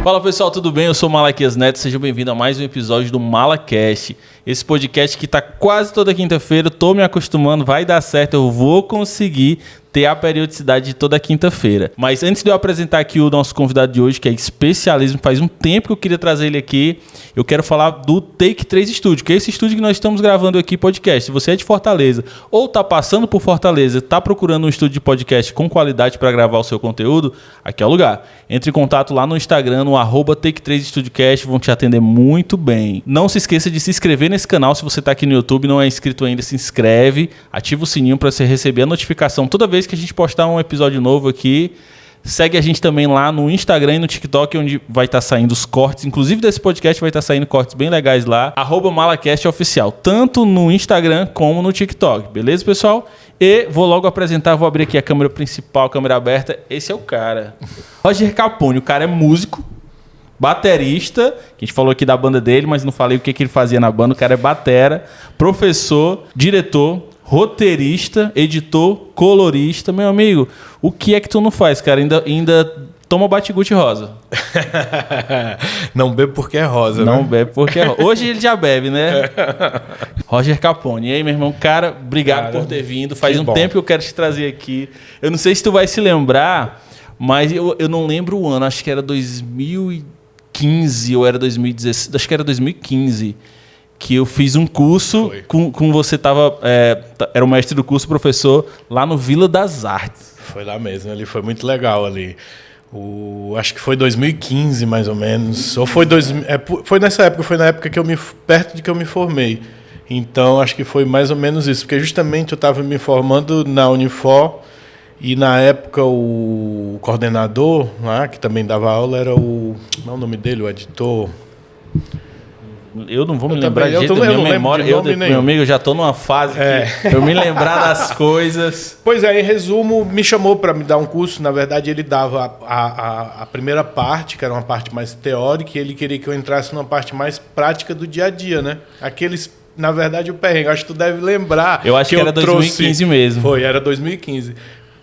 Fala pessoal, tudo bem? Eu sou o Malaquias Neto, seja bem-vindo a mais um episódio do MalaCast. Esse podcast que tá quase toda quinta-feira, eu tô me acostumando, vai dar certo, eu vou conseguir ter a periodicidade de toda quinta-feira. Mas antes de eu apresentar aqui o nosso convidado de hoje, que é especialismo, faz um tempo que eu queria trazer ele aqui, eu quero falar do Take 3 Studio, que é esse estúdio que nós estamos gravando aqui podcast. Se você é de Fortaleza ou tá passando por Fortaleza, tá procurando um estúdio de podcast com qualidade para gravar o seu conteúdo, aqui é o lugar. Entre em contato lá no Instagram, no @Take3StudioCast, vão te atender muito bem. Não se esqueça de se inscrever nesse canal, se você tá aqui no YouTube e não é inscrito ainda, se inscreve, ativa o sininho para você receber a notificação toda vez que a gente postar um episódio novo aqui. Segue a gente também lá no Instagram e no TikTok, onde vai estar saindo os cortes. Inclusive desse podcast vai estar saindo cortes bem legais lá. @MalaCastOficial, tanto no Instagram como no TikTok. Beleza, pessoal? E vou logo apresentar, vou abrir aqui a câmera principal, a câmera aberta. Esse é o cara. Roger Capone, o cara é músico, baterista, que a gente falou aqui da banda dele, mas não falei o que ele fazia na banda. O cara é batera, professor, diretor, roteirista, editor, colorista. Meu amigo, o que é que tu não faz, cara? Ainda toma Bate-Guti rosa. Não bebe porque é rosa, Não né? bebe porque é rosa. Hoje ele já bebe, né? Roger Capone. E aí, meu irmão? Cara, obrigado por ter vindo. Faz um tempo que eu quero te trazer aqui. Eu não sei se tu vai se lembrar, mas eu não lembro o ano. Acho que era 2015 ou era 2016. Acho que era 2015. Que eu fiz um curso com você, era o mestre do curso, professor, lá no Vila das Artes. Foi lá mesmo, ali foi muito legal ali. Acho que foi 2015, mais ou menos. Ou foi nessa época, foi na época perto de que eu me formei. Então, acho que foi mais ou menos isso. Porque justamente eu estava me formando na Unifor e na época o coordenador lá, que também dava aula, era como é o nome dele? O editor... Eu não vou me lembrar de minha memória. Meu amigo, eu já estou numa fase que eu me lembrar das coisas. Pois é, em resumo, me chamou para me dar um curso. Na verdade, ele dava a primeira parte, que era uma parte mais teórica, e ele queria que eu entrasse numa parte mais prática do dia a dia, né? Na verdade, o perrengue, acho que tu deve lembrar. Eu acho que era 2015 mesmo. Foi, era 2015.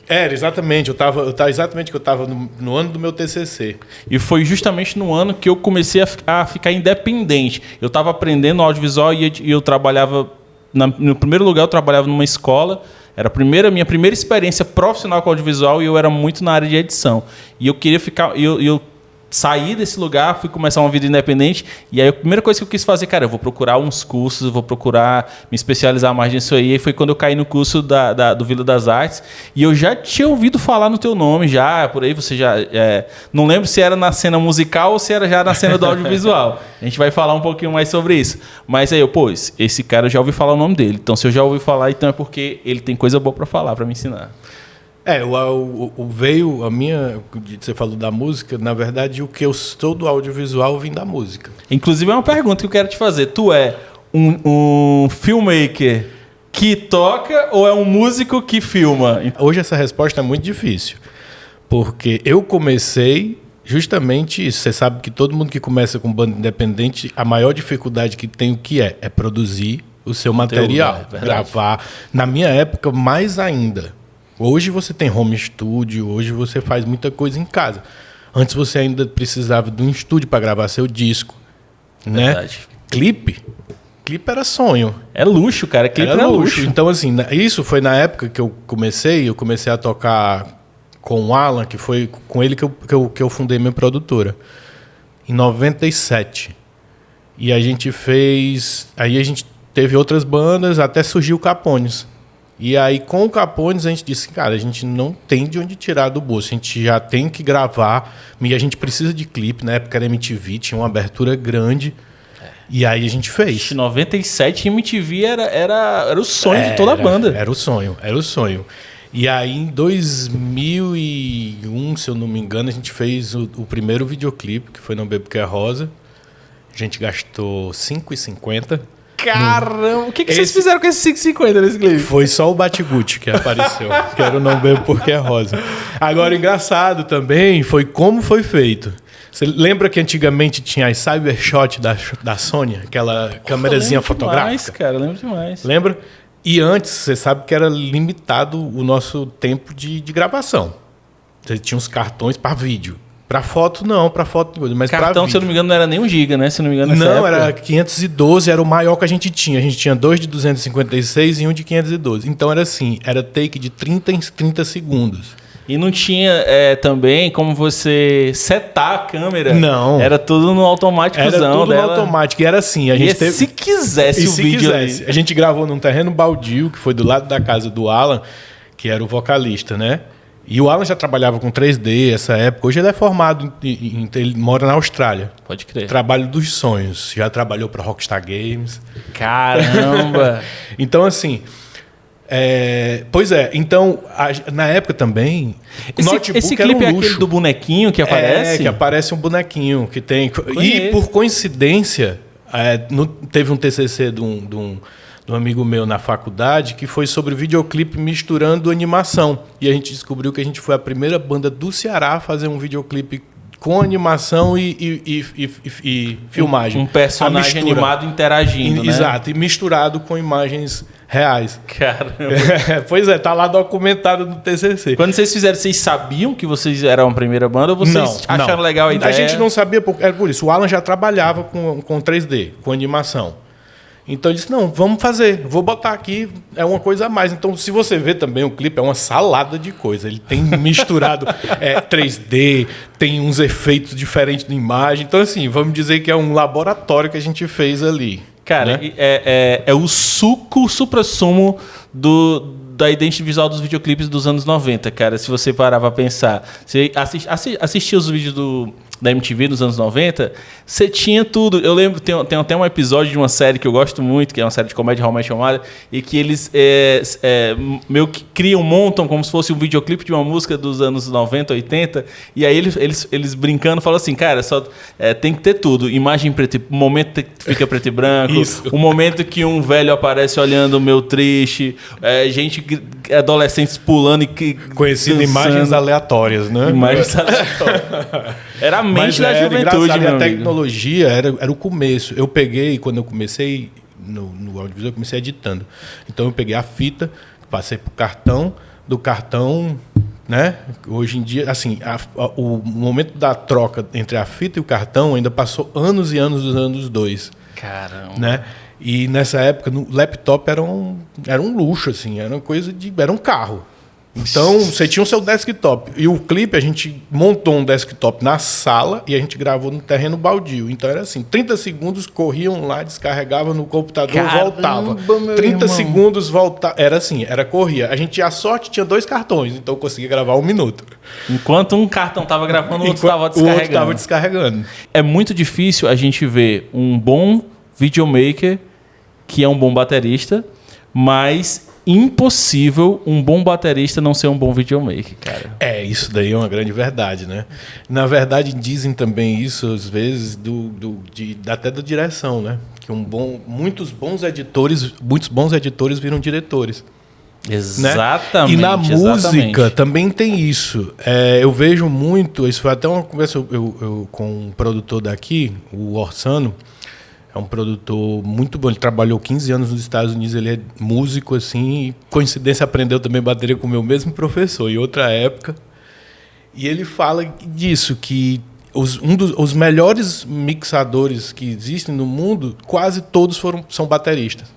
Era, exatamente. Eu estava no ano do meu TCC. E foi justamente no ano que eu comecei a ficar independente. Eu estava aprendendo audiovisual e eu trabalhava... No primeiro lugar, eu trabalhava numa escola. Era a minha primeira experiência profissional com audiovisual e eu era muito na área de edição. E eu queria ficar... Eu saí desse lugar, fui começar uma vida independente, e aí a primeira coisa que eu quis fazer, cara, eu vou procurar uns cursos, vou procurar me especializar mais nisso aí, e foi quando eu caí no curso do Vila das Artes, e eu já tinha ouvido falar no teu nome, já, por aí você já... não lembro se era na cena musical ou se era já na cena do audiovisual. A gente vai falar um pouquinho mais sobre isso. Mas aí esse cara eu já ouvi falar o nome dele, então se eu já ouvi falar, então é porque ele tem coisa boa para falar, para me ensinar. Você falou da música, na verdade, o que eu sou do audiovisual vem da música. Inclusive, é uma pergunta que eu quero te fazer. Tu é um filmmaker que toca ou é um músico que filma? Hoje essa resposta é muito difícil, porque eu comecei justamente isso. Você sabe que todo mundo que começa com banda independente, a maior dificuldade que tem é produzir o seu material, gravar. Na minha época, mais ainda. Hoje você tem home studio, hoje você faz muita coisa em casa. Antes você ainda precisava de um estúdio para gravar seu disco, Verdade. Né? Clipe era sonho. É luxo, cara. Clipe era luxo. Então, assim, isso foi na época que eu comecei a tocar com o Alan, que foi com ele que eu fundei minha produtora, em 97. E a gente teve outras bandas, até surgiu o Capones. E aí, com o Capones, a gente disse, cara, a gente não tem de onde tirar do bolso, a gente já tem que gravar, e a gente precisa de clipe. Na época era MTV, tinha uma abertura grande, e aí a gente fez. Em 97, MTV era o sonho de toda a banda. Era o sonho. E aí, em 2001, se eu não me engano, a gente fez o primeiro videoclipe, que foi Não Bebo Porque é Rosa. A gente gastou R$5,50. Caramba, o que vocês fizeram com esse 5,50 nesse clipe? Foi só o Bate-Guti que apareceu, que era o Não Bebo Porque é Rosa. Agora, engraçado também foi como foi feito. Você lembra que antigamente tinha as Cybershot da Sony? Aquela câmerazinha fotográfica? Demais, cara, lembro demais. Lembra? E antes, você sabe que era limitado o nosso tempo de gravação. Você tinha uns cartões para vídeo. Pra foto, não. Pra foto, mas pra Cartão, se eu não me engano, não era nem 1 GB, né? Se eu não me engano, nessa não, época. era 512, era o maior que a gente tinha. A gente tinha 2 de 256 e um de 512. Então era assim, era take de 30 em 30 segundos. E não tinha também como você setar a câmera. Não. Era tudo no automáticozão Era tudo dela. no automático. E era assim, a gente teve... Se quisesse E o se vídeo quisesse. ali. A gente gravou num terreno baldio, que foi do lado da casa do Alan, que era o vocalista, né? E o Alan já trabalhava com 3D essa época. Hoje ele é formado, ele mora na Austrália. Pode crer. Trabalho dos sonhos. Já trabalhou para Rockstar Games. Caramba! Então, assim... pois é, então, na época também... Esse clipe é aquele do bonequinho que aparece? Que aparece um bonequinho que tem... Conheço. E, por coincidência, teve um TCC de um amigo meu na faculdade que foi sobre videoclipe misturando animação. E a gente descobriu que a gente foi a primeira banda do Ceará a fazer um videoclipe com animação e filmagem. Um personagem animado interagindo, né? Exato, e misturado com imagens reais. Caramba. Pois é, tá lá documentado no TCC. Quando vocês fizeram, vocês sabiam que vocês eram a primeira banda ou vocês acharam legal a ideia? A gente não sabia, era por isso. O Alan já trabalhava com 3D, com animação. Então ele disse, não, vamos fazer, vou botar aqui, é uma coisa a mais. Então, se você vê também o clipe, é uma salada de coisa. Ele tem misturado 3D, tem uns efeitos diferentes de imagem. Então, assim, vamos dizer que é um laboratório que a gente fez ali. Cara, né? é o supra-sumo da identidade visual dos videoclipes dos anos 90, cara. Se você parar pra pensar. Você assistia os vídeos da MTV dos anos 90, você tinha tudo. Eu lembro, tem até um episódio de uma série que eu gosto muito, que é uma série de comédia realmente chamada, e que eles meio que montam como se fosse um videoclipe de uma música dos anos 90, 80, e aí eles brincando falam assim, cara, tem que ter tudo. Imagem preto, o momento que fica preto e branco, o momento que um velho aparece olhando o meu triste, gente, adolescentes pulando e conhecendo imagens aleatórias, né? Imagens aleatórias. Era a mente da juventude, a meu tecnologia era o começo. Eu peguei, quando eu comecei no audiovisual, eu comecei editando. Então eu peguei a fita, passei pro cartão, do cartão, né? Hoje em dia, assim, o momento da troca entre a fita e o cartão ainda passou anos e anos dos anos 2. Caramba. Né? E nessa época, no laptop era um luxo, assim, era um carro. Então, você tinha o seu desktop. E o clipe, a gente montou um desktop na sala e a gente gravou no terreno baldio. Então, era assim, 30 segundos, corriam lá, descarregavam no computador, voltava. 30 segundos, voltava. Era assim, corria. A sorte tinha 2 cartões, então eu conseguia gravar 1 minuto. Enquanto um cartão estava gravando, o outro estava descarregando. O outro estava descarregando. É muito difícil a gente ver um bom videomaker que é um bom baterista, mas impossível um bom baterista não ser um bom videomaker, cara. Isso daí é uma grande verdade, né? Na verdade, dizem também isso, às vezes, até da direção, né? Que muitos bons editores viram diretores. Exatamente. Né? E na música também tem isso. Eu vejo muito, isso foi até uma conversa eu com um produtor daqui, o Orsano. É um produtor muito bom. Ele trabalhou 15 anos nos Estados Unidos. Ele é músico, assim. E, coincidência, aprendeu também bateria com o meu mesmo professor, em outra época. E ele fala disso, que os melhores mixadores que existem no mundo, quase todos são bateristas.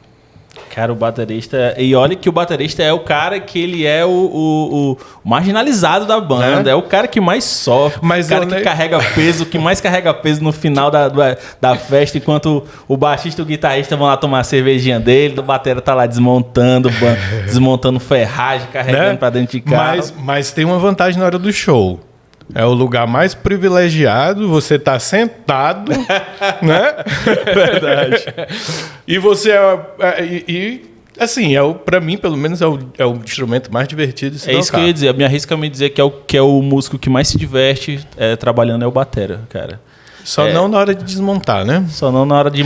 Cara, o baterista... E olha que o baterista é o cara que ele é o marginalizado da banda. É o cara que mais sofre. O cara que carrega peso, que mais carrega peso no final da festa, enquanto o baixista e o guitarrista vão lá tomar a cervejinha dele, o batera tá lá desmontando ferragem, carregando pra dentro de casa. Mas tem uma vantagem na hora do show. É o lugar mais privilegiado, você tá sentado, né? Verdade. E você assim, para mim, pelo menos, é o instrumento mais divertido de se tocar. É isso que eu ia dizer. Me arrisco a me dizer que é o músico que mais se diverte trabalhando é o batera, cara. Só não na hora de desmontar, né? Só não na hora de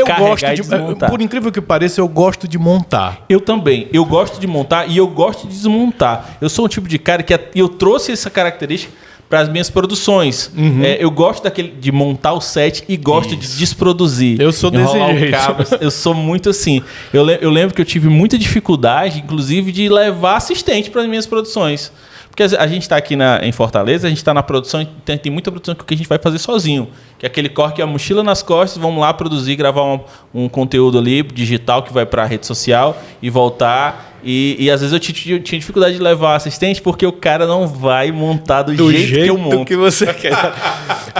carregar e desmontar. Por incrível que pareça, eu gosto de montar. Eu também. Eu gosto de montar e eu gosto de desmontar. Eu sou um tipo de cara que eu trouxe essa característica para as minhas produções. Eu gosto de montar o set e gosto de desproduzir. Eu sou desse jeito. Eu sou muito assim. Eu lembro que eu tive muita dificuldade, inclusive, de levar assistente para as minhas produções. Porque a gente está aqui em Fortaleza, a gente está na produção, então tem muita produção que a gente vai fazer sozinho. Que é aquele corre que é a mochila nas costas, vamos lá produzir, gravar um conteúdo ali digital que vai para a rede social e voltar. E às vezes eu tinha dificuldade de levar assistente porque o cara não vai montar do jeito que eu monto. Que você quer.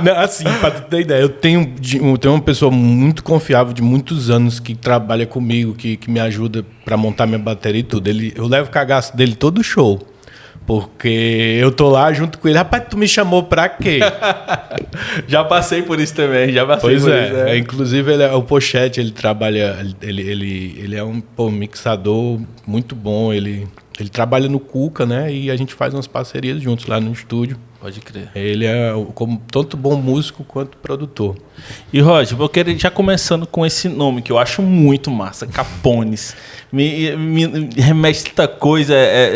Não, assim, para ter ideia, eu tenho uma pessoa muito confiável de muitos anos que trabalha comigo, que me ajuda para montar minha bateria e tudo. Eu levo o cagaço dele todo show. Porque eu tô lá junto com ele. Rapaz, tu me chamou pra quê? Já passei por isso também. Inclusive, ele é o Pochete, ele trabalha... Ele é um mixador muito bom. Ele trabalha no Cuca, né? E a gente faz umas parcerias juntos lá no estúdio. Pode crer. Ele é como tanto bom músico quanto produtor. E, Roger, eu quero já começando com esse nome, que eu acho muito massa, Capones. Me remete tanta coisa,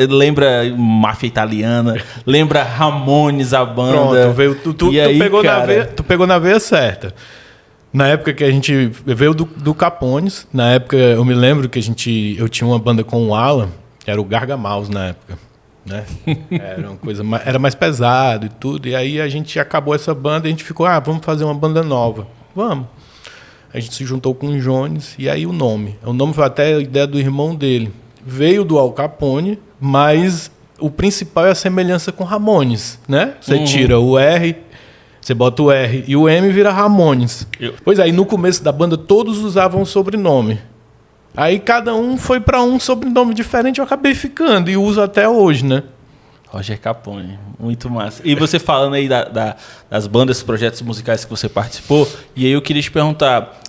lembra máfia italiana, lembra Ramones, a banda. Pronto, tu pegou na veia certa. Na época que a gente veio do Capones, na época eu me lembro que eu tinha uma banda com o Alan, que era o Gargamaus na época. Né? Era mais pesado e tudo. E aí a gente acabou essa banda e a gente ficou, vamos fazer uma banda nova. Vamos. A gente se juntou com o Jones e aí o nome. O nome foi até a ideia do irmão dele. Veio do Al Capone, mas o principal é a semelhança com Ramones, né? Você tira o R, você bota o R e o M vira Ramones. Pois aí no começo da banda todos usavam o sobrenome. Aí cada um foi para um sobrenome diferente, eu acabei ficando e uso até hoje, né? Roger Capone, muito massa. E você falando aí das bandas, projetos musicais que você participou, e aí eu queria te perguntar,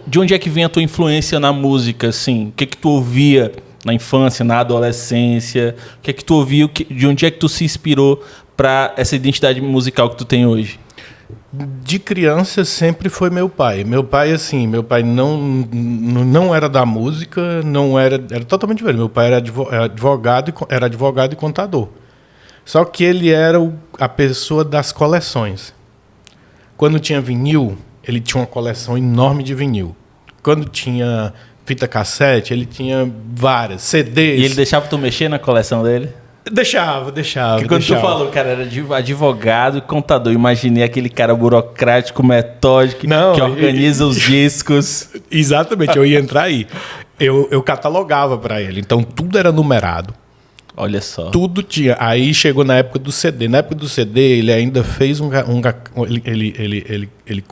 de onde é que vem a tua influência na música, assim? O que tu ouvia na infância, na adolescência? O que tu ouvia, de onde é que tu se inspirou para essa identidade musical que tu tem hoje? De criança sempre foi meu pai. Meu pai não era da música, era totalmente diferente. Meu pai era advogado e contador. Só que ele era a pessoa das coleções. Quando tinha vinil, ele tinha uma coleção enorme de vinil. Quando tinha fita cassete, ele tinha várias, CDs. E ele deixava tu mexer na coleção dele? Deixava. Porque quando tu falou, cara, era advogado e contador, imaginei aquele cara burocrático, metódico, que organiza os discos. Exatamente, eu ia entrar aí. Eu catalogava para ele, então tudo era numerado. Olha só. Tudo tinha. Aí chegou na época do CD. Na época do CD, ele ainda fez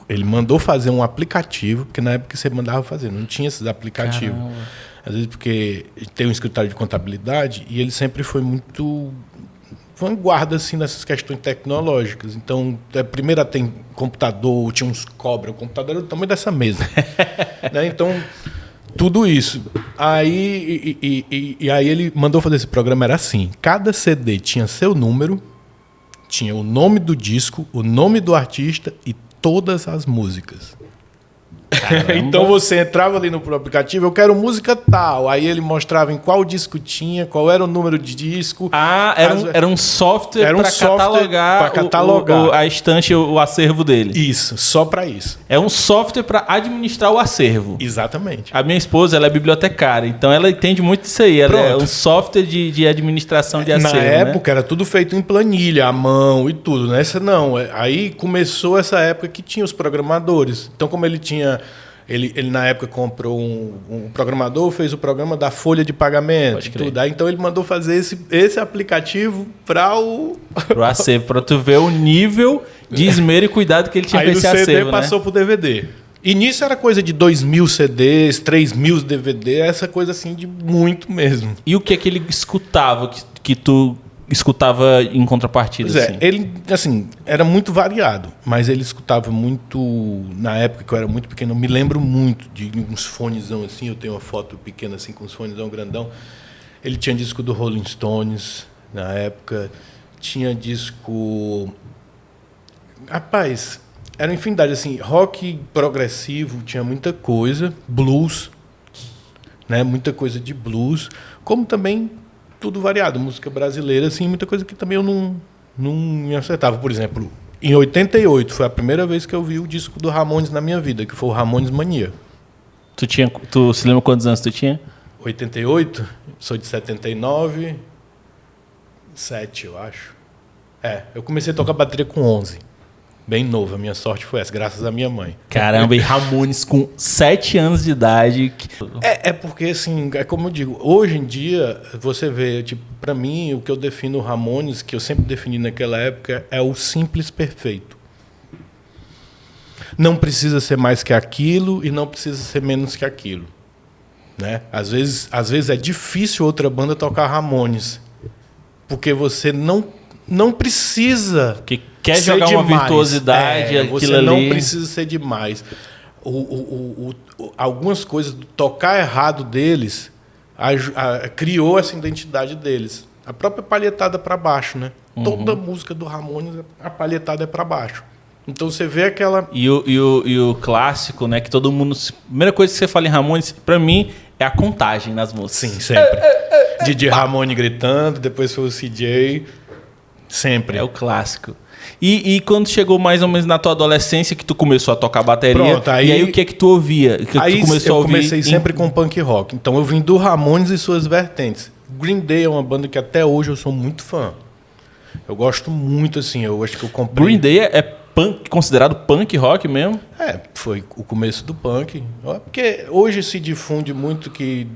ele mandou fazer um aplicativo, porque na época você mandava fazer, não tinha esses aplicativos. Caramba. Às vezes porque tem um escritório de contabilidade e ele sempre foi muito vanguarda assim, nessas questões tecnológicas. Então, primeiro tem computador, tinha uns cobra, o computador era do tamanho dessa mesa. Né? Então, tudo isso. Aí ele mandou fazer esse programa, era assim, cada CD tinha seu número, tinha o nome do disco, o nome do artista e todas as músicas. Então você entrava ali no aplicativo, eu quero música tal. Aí ele mostrava em qual disco tinha, qual era o número de disco. Era um software para catalogar a estante, o acervo dele. Isso, só para isso. É um software para administrar o acervo. Exatamente. A minha esposa, ela é bibliotecária, então ela entende muito disso aí. Ela é um software de administração de acervo. Na época era tudo feito em planilha, à mão e tudo. Nessa não. Aí começou essa época que tinha os programadores. Então como ele tinha... Ele na época comprou um programador, fez o programa da folha de pagamento e tudo. Aí, então ele mandou fazer esse aplicativo para o acervo, para tu ver o nível de esmero e cuidado que ele tinha com esse acervo. Aí o CD passou pro DVD. E nisso era coisa de 2.000 CDs, 3.000 DVD, essa coisa assim de muito mesmo. E o que é que ele escutava que tu escutava em contrapartida? Pois é, ele, assim, era muito variado, mas ele escutava muito, na época que eu era muito pequeno, eu me lembro muito de uns fonezão assim, eu tenho uma foto pequena assim, com uns fonezão grandão. Ele tinha disco do Rolling Stones, na época, tinha disco... Rapaz, era uma infinidade, assim, rock progressivo, tinha muita coisa, blues, né, muita coisa de blues, como também... tudo variado, música brasileira, assim, muita coisa que também eu não me acertava. Por exemplo, em 88 foi a primeira vez que eu vi o disco do Ramones na minha vida, que foi o Ramones Mania. Tu se lembra quantos anos tu tinha? 88, sou de 79, 7 eu acho. Eu comecei a tocar bateria com 11. Bem novo, a minha sorte foi essa, graças à minha mãe. Caramba, e Ramones com 7 anos de idade. Porque, assim, é como eu digo, hoje em dia, você vê, tipo, pra mim, o que eu defino o Ramones, que eu sempre defini naquela época, é o simples perfeito. Não precisa ser mais que aquilo e não precisa ser menos que aquilo. Né? Às vezes é difícil outra banda tocar Ramones, porque você não precisa que quer jogar demais. Uma virtuosidade, você não precisa ser demais. Algumas coisas do tocar errado deles criou essa identidade deles. A própria palhetada para baixo, né? Toda música do Ramones, a palhetada é para baixo. Então você vê aquela... E o clássico, né? Que todo mundo... Primeira coisa que você fala em Ramones, pra mim, é a contagem nas músicas. Sim, sempre. Didi Ramone gritando, depois foi o CJ. Sempre. É o clássico. E quando chegou mais ou menos na tua adolescência, que tu começou a tocar bateria, pronto, aí, e aí o que é que tu ouvia? O que aí tu começou eu a ouvir comecei sempre com punk rock. Então eu vim do Ramones e suas vertentes. Green Day é uma banda que até hoje eu sou muito fã. Eu gosto muito, assim, eu acho que eu comprei... Green Day é punk, considerado punk rock mesmo? Foi o começo do punk. Porque hoje se difunde muito que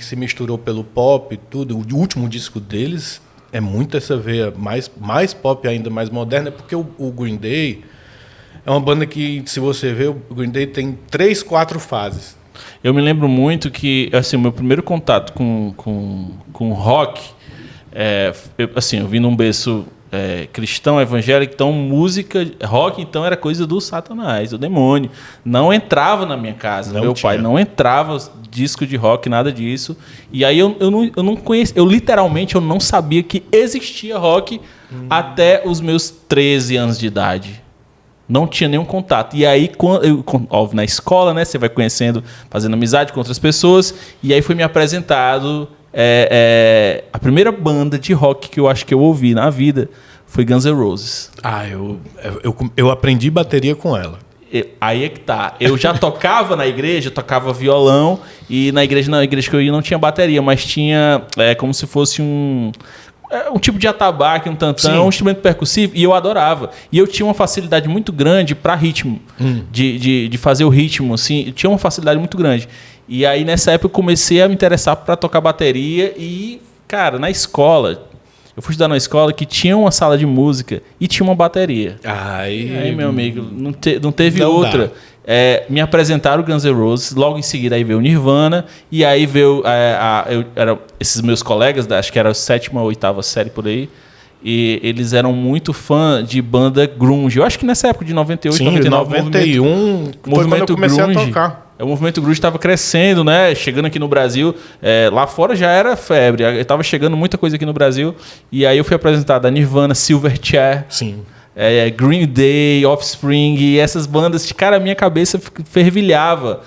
se misturou pelo pop e tudo. O último disco deles é muito essa veia mais pop ainda, mais moderna, porque o Green Day é uma banda que, se você ver, o Green Day tem 3, 4 fases. Eu me lembro muito que, assim, o meu primeiro contato com rock, eu vim num berço cristão, evangélico, então música, rock, então era coisa do Satanás, do demônio. Não entrava na minha casa, meu pai não entrava disco de rock, nada disso. E aí eu não conhecia, literalmente eu não sabia que existia rock até os meus 13 anos de idade. Não tinha nenhum contato. E aí, óbvio, na escola, né, você vai conhecendo, fazendo amizade com outras pessoas, e aí foi me apresentado a primeira banda de rock que eu acho que eu ouvi na vida foi Guns N' Roses. Eu aprendi bateria com ela. Aí é que tá. Eu já tocava na igreja, tocava violão, e na igreja que eu ia não tinha bateria, mas tinha como se fosse um tipo de atabaque, um tantão, um instrumento percussivo, e eu adorava. E eu tinha uma facilidade muito grande para ritmo, de fazer o ritmo, assim, eu tinha uma facilidade muito grande. E aí, nessa época, eu comecei a me interessar para tocar bateria e, cara, na escola, eu fui estudar numa escola que tinha uma sala de música e tinha uma bateria. Aí meu amigo, não teve outra. Me apresentaram o Guns N' Roses, logo em seguida aí veio o Nirvana, e aí veio esses meus colegas, acho que era a 7ª ou 8ª série por aí, e eles eram muito fã de banda grunge. Eu acho que nessa época de 98, 99... 91 foi quando eu comecei a tocar. O movimento grunge estava crescendo, né? Chegando aqui no Brasil. Lá fora já era febre. Estava chegando muita coisa aqui no Brasil. E aí eu fui apresentado a Nirvana, Silverchair. Sim. Green Day, Offspring, e essas bandas, cara, a minha cabeça fervilhava.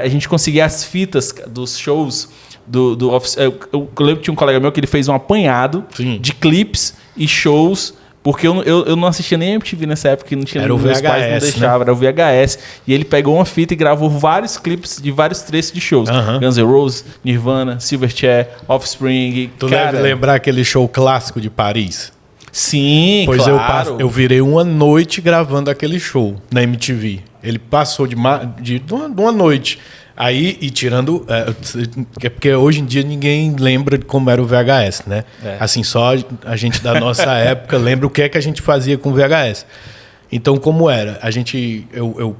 A gente conseguia as fitas dos shows do Offspring. Eu lembro que tinha um colega meu que ele fez um apanhado de clipes e shows, porque eu não assistia nem MTV nessa época, não tinha, era o meus VHS, pais não deixavam, né? Era o VHS. E ele pegou uma fita e gravou vários clipes de vários trechos de shows. Guns N' Roses, Nirvana, Silverchair, Offspring. Tu deve lembrar aquele show clássico de Paris? Sim, pois claro. Eu virei uma noite gravando aquele show na MTV. Ele passou de uma noite. Aí, e tirando... porque hoje em dia ninguém lembra de como era o VHS, né? Assim, só a gente da nossa época lembra o que é que a gente fazia com o VHS. Então, como era?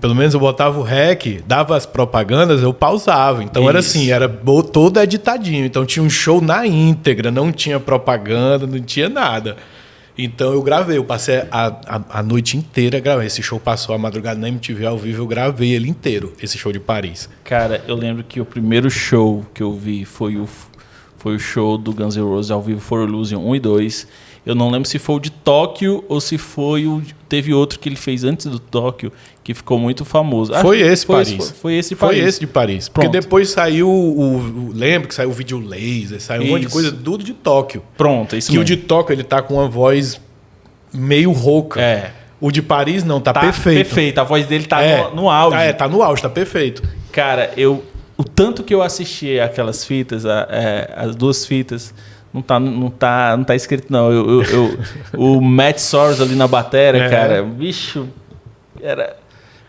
Pelo menos eu botava o REC, dava as propagandas, eu pausava. Então era assim, era todo editadinho. Então tinha um show na íntegra, não tinha propaganda, não tinha nada. Então eu gravei, eu passei a noite inteira gravando. Esse show passou a madrugada na MTV ao vivo, eu gravei ele inteiro, esse show de Paris. Cara, eu lembro que o primeiro show que eu vi foi o show do Guns N' Roses ao vivo, For Illusion 1 e 2. Eu não lembro se foi o de Tóquio ou se foi teve outro que ele fez antes do Tóquio, que ficou muito famoso. Foi esse de Paris. Foi esse de Paris. Foi esse de Paris. Porque depois saiu lembro que saiu o vídeo laser, saiu um monte de coisa, tudo de Tóquio. Pronto, isso que mesmo. o de Tóquio, ele tá com uma voz meio rouca. O de Paris não, tá perfeito. Perfeito, a voz dele tá no auge. Tá no auge, tá perfeito. Cara, o tanto que eu assisti aquelas fitas, as 2 fitas, não tá escrito não. O Matt Soros ali na bateria, cara, bicho, era...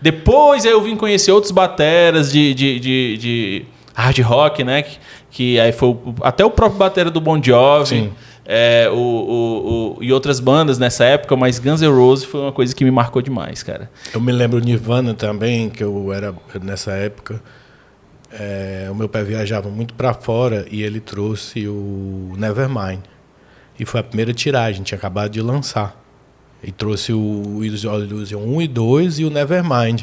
Depois eu vim conhecer outros bateras de hard rock, né? Que aí foi até o próprio batera do Bon Jovi. Sim. E outras bandas nessa época, mas Guns N' Roses foi uma coisa que me marcou demais, cara. Eu me lembro Nirvana também, que eu era nessa época. O meu pai viajava muito para fora e ele trouxe o Nevermind. E foi a primeira tiragem, tinha acabado de lançar. E trouxe o Illusion 1 e 2 e o Nevermind.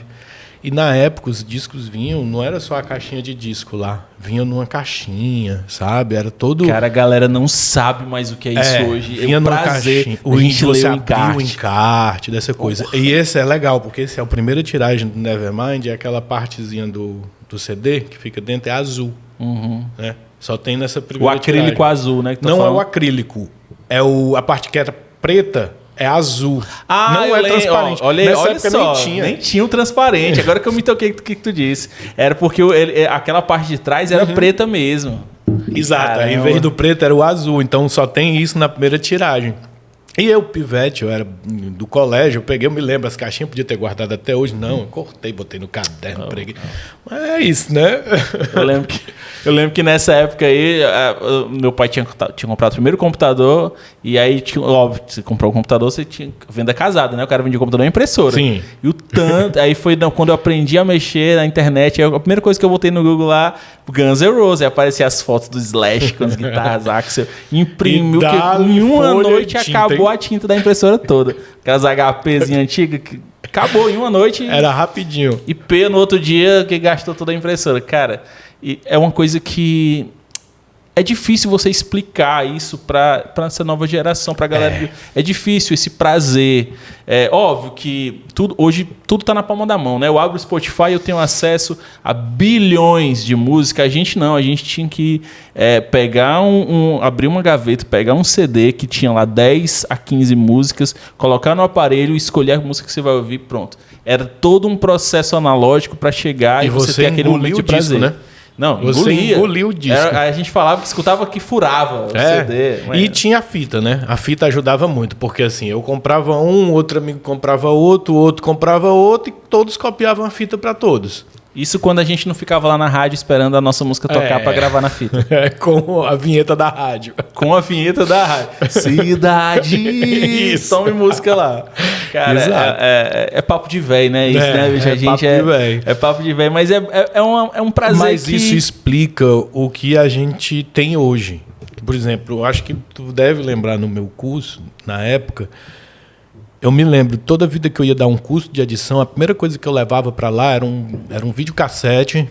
E na época os discos vinham, não era só a caixinha de disco lá, vinha numa caixinha, sabe? Era todo... Cara, a galera não sabe mais o que é isso hoje. Vinha numa caixinha. A gente lê o encarte. O encarte dessa coisa. E esse é legal, porque esse é a primeira tiragem do Nevermind, é aquela partezinha do CD que fica dentro, é azul. Né? Só tem nessa primeira tiragem. O acrílico azul, né? Não é o acrílico, é a parte que era preta. É azul. Não é transparente. Olha só, nem tinha o transparente. Agora que eu me toquei do que tu disse. Era porque aquela parte de trás era preta mesmo. Exato. Aí, em vez do preto era o azul. Então só tem isso na primeira tiragem. E eu, pivete, eu era do colégio, eu me lembro, as caixinhas podia ter guardado até hoje. Não, eu cortei, botei no caderno, preguei. Mas é isso, né? Eu lembro que nessa época aí, meu pai tinha comprado o primeiro computador, e aí, óbvio, você comprou um computador, você tinha venda casada, né? O cara vendia computador e impressora. Sim. E o tanto, aí foi quando eu aprendi a mexer na internet, a primeira coisa que eu botei no Google lá, Guns N' Roses, aí aparecia as fotos do Slash com as guitarras Axel, imprimiu, que em uma noite acabou a tinta da impressora toda. Aquelas HPzinhas antigas que acabou em uma noite. Era rapidinho. E P no outro dia que gastou toda a impressora. Cara, é uma coisa que é difícil você explicar isso para essa nova geração, para a galera. É difícil esse prazer. É óbvio que hoje tudo está na palma da mão, né? Eu abro o Spotify, eu tenho acesso a bilhões de música. A gente tinha que pegar abrir uma gaveta, pegar um CD que tinha lá 10 a 15 músicas, colocar no aparelho, escolher a música que você vai ouvir, pronto. Era todo um processo analógico para chegar e você ter aquele momento de prazer. Disco, né? Não, você engoliu o disco. A gente falava que escutava que furava o CD. E tinha a fita, né? A fita ajudava muito, porque assim, eu comprava outro amigo comprava outro comprava outro, e todos copiavam a fita para todos. Isso quando a gente não ficava lá na rádio esperando a nossa música tocar para gravar na fita. Com a vinheta da rádio. Com a vinheta da rádio. Cidade! Isso. Tome música lá. Cara, é papo de véio, né? Isso, né? É papo de véio, mas é um prazer. Mas isso explica o que a gente tem hoje. Por exemplo, eu acho que tu deve lembrar no meu curso, na época... Eu me lembro, toda vida que eu ia dar um curso de edição, a primeira coisa que eu levava para lá era um videocassete,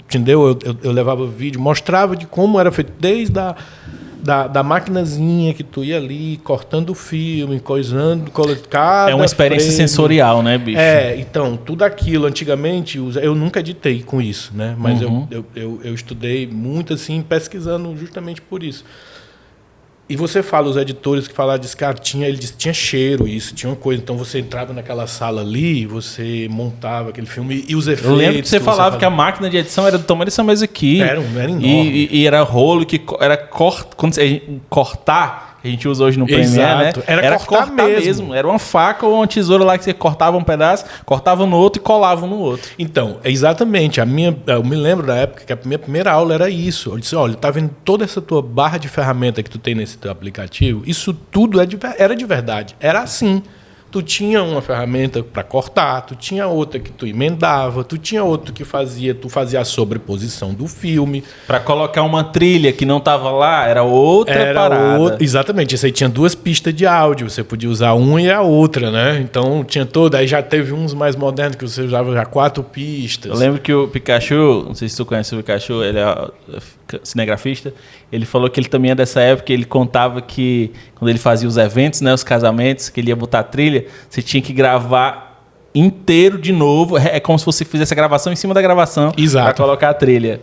entendeu? Eu levava vídeo, mostrava de como era feito, desde da maquinazinha que tu ia ali, cortando o filme, coisando, cada é uma experiência sensorial, né, bicho? Então, tudo aquilo, antigamente, eu nunca editei com isso, né? Mas eu estudei muito, assim, pesquisando justamente por isso. E você fala, os editores que falaram disso, cara, tinha cheiro, isso, tinha uma coisa. Então você entrava naquela sala ali, você montava aquele filme e os efeitos. Eu lembro que você falava que a máquina de edição era do tamanho dessa mesa aqui. Era enorme. E era rolo que era quando você cortar, que a gente usa hoje no Premiere, né? Era cortar mesmo. Era uma faca ou uma tesoura lá que você cortava um pedaço, cortava no outro e colava no outro. Então, exatamente. Eu me lembro da época que a minha primeira aula era isso. Eu disse, olha, tá vendo toda essa tua barra de ferramenta que tu tem nesse teu aplicativo? Isso tudo era de verdade. Era assim. Tu tinha uma ferramenta para cortar, tu tinha outra que tu emendava, tu tinha outro que tu fazia a sobreposição do filme. Para colocar uma trilha que não estava lá, era outra parada. Exatamente, isso aí tinha 2 pistas de áudio, você podia usar uma e a outra, né? Então tinha toda, aí já teve uns mais modernos que você usava já 4 pistas. Eu lembro que o Pikachu, não sei se tu conhece o Pikachu, ele é cinegrafista, ele falou que ele também é dessa época, ele contava que quando ele fazia os eventos, né, os casamentos, que ele ia botar a trilha, você tinha que gravar inteiro de novo, é como se você fizesse a gravação em cima da gravação para colocar a trilha.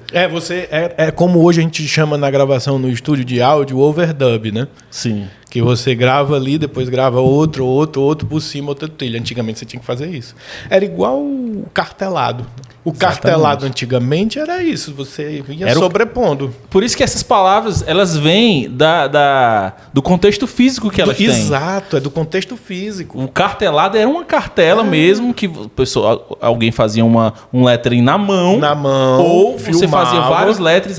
É como hoje a gente chama na gravação no estúdio de áudio overdub, né? Sim. Que você grava ali, depois grava outro por cima, outra trilha. Antigamente você tinha que fazer isso. Era igual o cartelado. O cartelado antigamente era isso, você vinha sobrepondo. Por isso que essas palavras, elas vêm do contexto físico que elas têm. Exato, é do contexto físico. O cartelado era uma cartela mesmo, que alguém fazia um lettering na mão. Ou você fazia várias letras,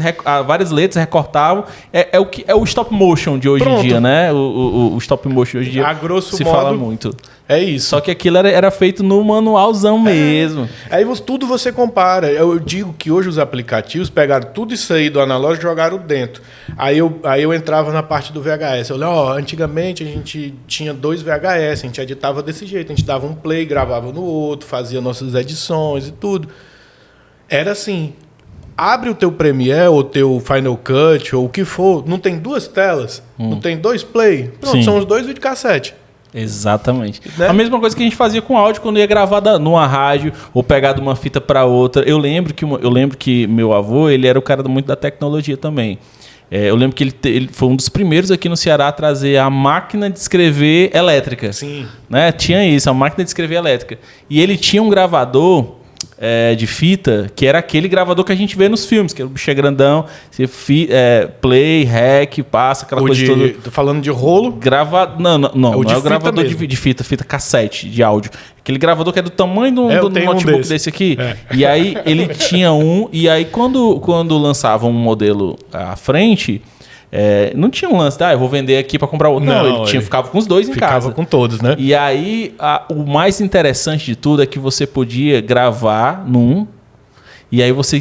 recortavam. É o stop motion de hoje em dia, né? O stop motion de hoje em dia a grosso se modo, fala muito. É isso. Só que aquilo era feito no manualzão mesmo. Aí tudo você compara. Eu digo que hoje os aplicativos pegaram tudo isso aí do analógico e jogaram dentro. Aí eu entrava na parte do VHS. Eu olhava, antigamente a gente tinha 2 VHS, a gente editava desse jeito. A gente dava um play, gravava no outro, fazia nossas edições e tudo. Era assim. Abre o teu Premiere ou o teu Final Cut ou o que for, não tem 2 telas, não tem 2 play. Pronto, Sim. são os 2 videocassete. Exatamente. Né? A mesma coisa que a gente fazia com áudio quando ia gravar numa rádio ou pegar de uma fita para outra. Eu lembro que meu avô, ele era o cara muito da tecnologia também. Eu lembro que ele foi um dos primeiros aqui no Ceará a trazer a máquina de escrever elétrica. Sim. Né? Tinha isso, a máquina de escrever elétrica. E ele tinha um gravador de fita, que era aquele gravador que a gente vê nos filmes, que era o bicho grandão, você play, rec, passa, aquela coisa toda. Tô falando de rolo? Não é o gravador de fita cassete, de áudio. Aquele gravador que é do tamanho do notebook desse aqui. E aí ele tinha e aí quando lançavam um modelo à frente, não tinha um lance, eu vou vender aqui para comprar outro. Não, ele ficava com os 2 em casa. Ficava com todos, né? E aí, o mais interessante de tudo é que você podia gravar num, e aí você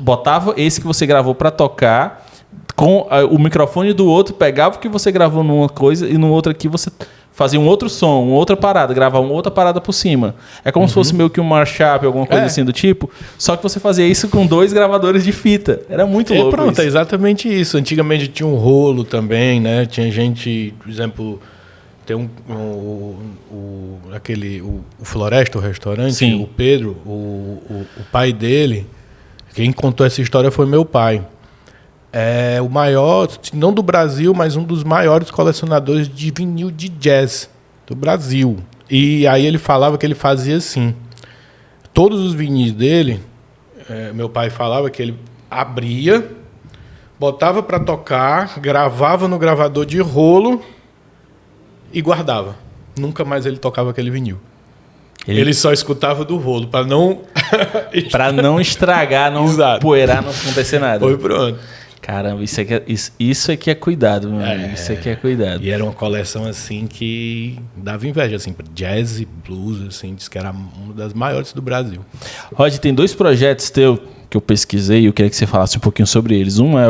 botava esse que você gravou para tocar, com o microfone do outro, pegava o que você gravou numa coisa, e no outro aqui você fazia um outro som, uma outra parada, gravava uma outra parada por cima. É como se fosse meio que um mashup, alguma coisa assim do tipo, só que você fazia isso com 2 gravadores de fita. Era muito louco. Pronto, isso. É exatamente isso. Antigamente tinha um rolo também, né? Tinha gente, por exemplo, tem o Floresta, o restaurante, Sim. o Pedro, o pai dele, quem contou essa história foi meu pai. É o maior, não do Brasil, mas um dos maiores colecionadores de vinil de jazz do Brasil. E aí ele falava que ele fazia assim. Todos os vinis dele, meu pai falava que ele abria, botava para tocar, gravava no gravador de rolo e guardava. Nunca mais ele tocava aquele vinil. Ele só escutava do rolo, para não... para não estragar, não poeirar, não acontecer nada. Foi pronto. Caramba, isso aqui é cuidado, meu amigo. Isso aqui é cuidado. E era uma coleção assim que dava inveja, assim, jazz e blues, assim, diz que era uma das maiores do Brasil. Rod, tem 2 projetos teus que eu pesquisei e eu queria que você falasse um pouquinho sobre eles. Um é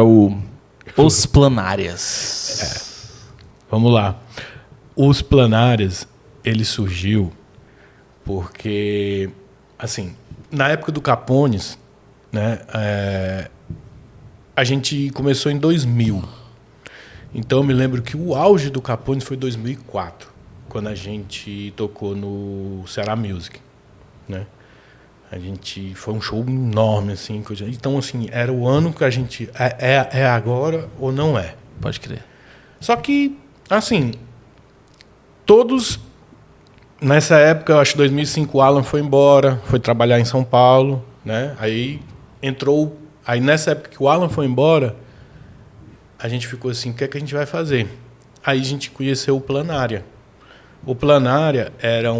Os Planárias. Vamos lá. Os Planárias, ele surgiu porque, assim, na época do Capones, né, a gente começou em 2000. Então eu me lembro que o auge do Capones foi 2004, quando a gente tocou no Ceará Music, né? A gente foi um show enorme assim, então assim, era o ano que a gente é agora ou não é. Pode crer. Só que assim, todos nessa época, eu acho que 2005 o Alan foi embora, foi trabalhar em São Paulo, né? Aí nessa época que o Alan foi embora, a gente ficou assim, o que é que a gente vai fazer? Aí a gente conheceu o Planária. O Planária era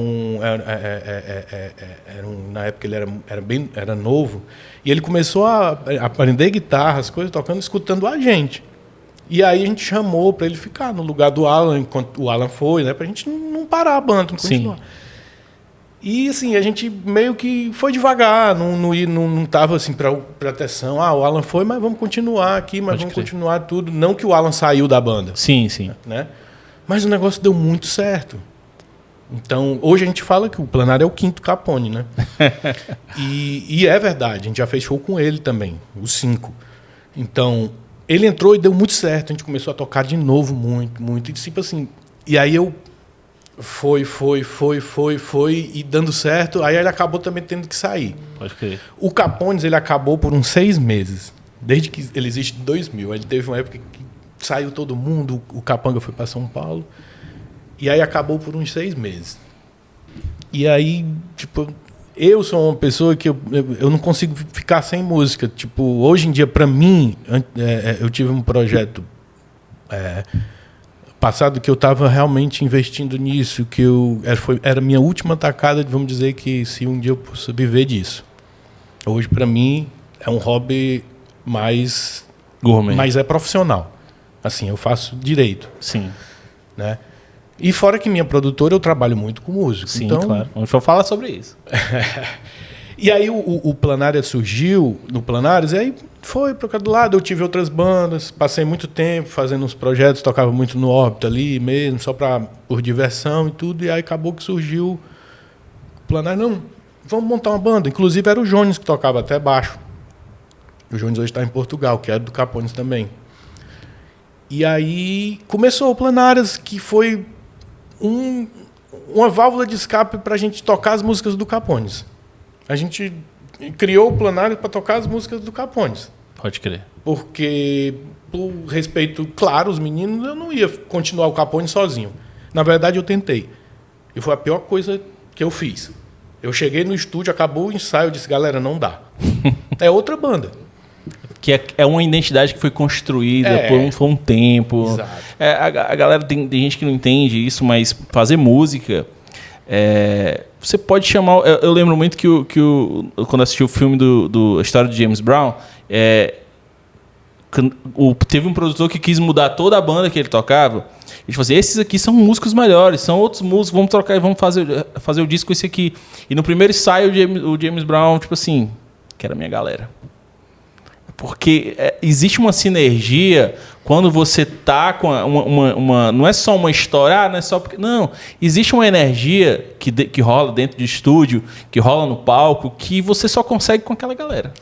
na época ele era novo, e ele começou a aprender guitarra, as coisas, tocando, escutando a gente. E aí a gente chamou para ele ficar no lugar do Alan, enquanto o Alan foi, né? Pra gente não parar a banda, não continuar. Sim. E assim, a gente meio que foi devagar, não tava assim para atenção. O Alan foi, mas vamos continuar aqui, continuar tudo. Não que o Alan saiu da banda. Sim, sim. Né? Mas o negócio deu muito certo. Então, hoje a gente fala que o Planário é o 5º Capone, né? e é verdade, a gente já fez show com ele também, os 5. Então, ele entrou e deu muito certo, a gente começou a tocar de novo muito. E tipo assim, e aí eu foi e dando certo, aí ele acabou também tendo que sair. Pode crer. O Capones, ele acabou por uns 6 meses, desde que ele existe em 2000. Ele teve uma época que saiu todo mundo, o Capanga foi para São Paulo. E aí acabou por uns 6 meses. E aí, tipo, eu sou uma pessoa que eu não consigo ficar sem música. Tipo, hoje em dia, para mim, eu tive um projeto passado que eu estava realmente investindo nisso, que era a minha última tacada, vamos dizer que se um dia eu posso viver disso. Hoje, para mim, é um hobby mais gourmet. Mas é profissional. Assim, eu faço direito. Sim. Né? E fora que minha produtora, eu trabalho muito com música. Sim, então... claro. Vamos falar sobre isso. E aí o Planárias surgiu, no Planárias, e aí foi para cada lado. Eu tive outras bandas, passei muito tempo fazendo uns projetos, tocava muito no Órbita ali mesmo, só por diversão e tudo. E aí acabou que surgiu o Planárias. Não, vamos montar uma banda. Inclusive era o Jones que tocava até baixo. O Jones hoje está em Portugal, que é do Capones também. E aí começou o Planárias, que foi uma válvula de escape para a gente tocar as músicas do Capones. A gente criou o Planárias para tocar as músicas do Capones. Pode crer. Porque, por respeito, claro, os meninos, eu não ia continuar o Capones sozinho. Na verdade, eu tentei. E foi a pior coisa que eu fiz. Eu cheguei no estúdio, acabou o ensaio, eu disse, galera, não dá. É outra banda. Que é uma identidade que foi construída por um tempo. Exato. A galera tem gente que não entende isso, mas fazer música... você pode chamar... Eu lembro muito que quando assisti o filme a história de James Brown, teve um produtor que quis mudar toda a banda que ele tocava. Ele falou assim, esses aqui são músicos melhores, são outros músicos, vamos trocar e vamos fazer o disco com esse aqui. E no primeiro ensaio, o James Brown, tipo assim, que era a minha galera. Porque existe uma sinergia quando você tá com uma não é só uma história, não é só porque... Não, existe uma energia que rola dentro de estúdio, que rola no palco, que você só consegue com aquela galera.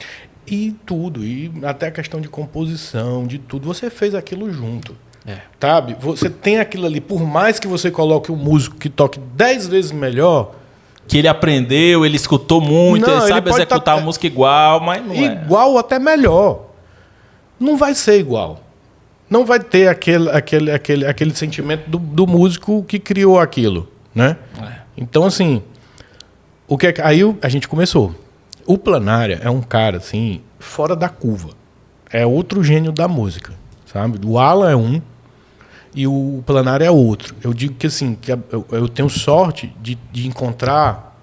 E tudo, e até a questão de composição, de tudo, você fez aquilo junto. Sabe? Você tem aquilo ali, por mais que você coloque um músico que toque 10 vezes melhor... Que ele aprendeu, ele escutou muito, ele sabe executar a música igual, mas não igual ou até melhor. Não vai ser igual. Não vai ter aquele sentimento do músico que criou aquilo, né? Então, assim, aí a gente começou. O Planária é um cara, assim, fora da curva. É outro gênio da música, sabe? O Alan é um e o Planária é outro. Eu digo que, assim, que eu tenho sorte de encontrar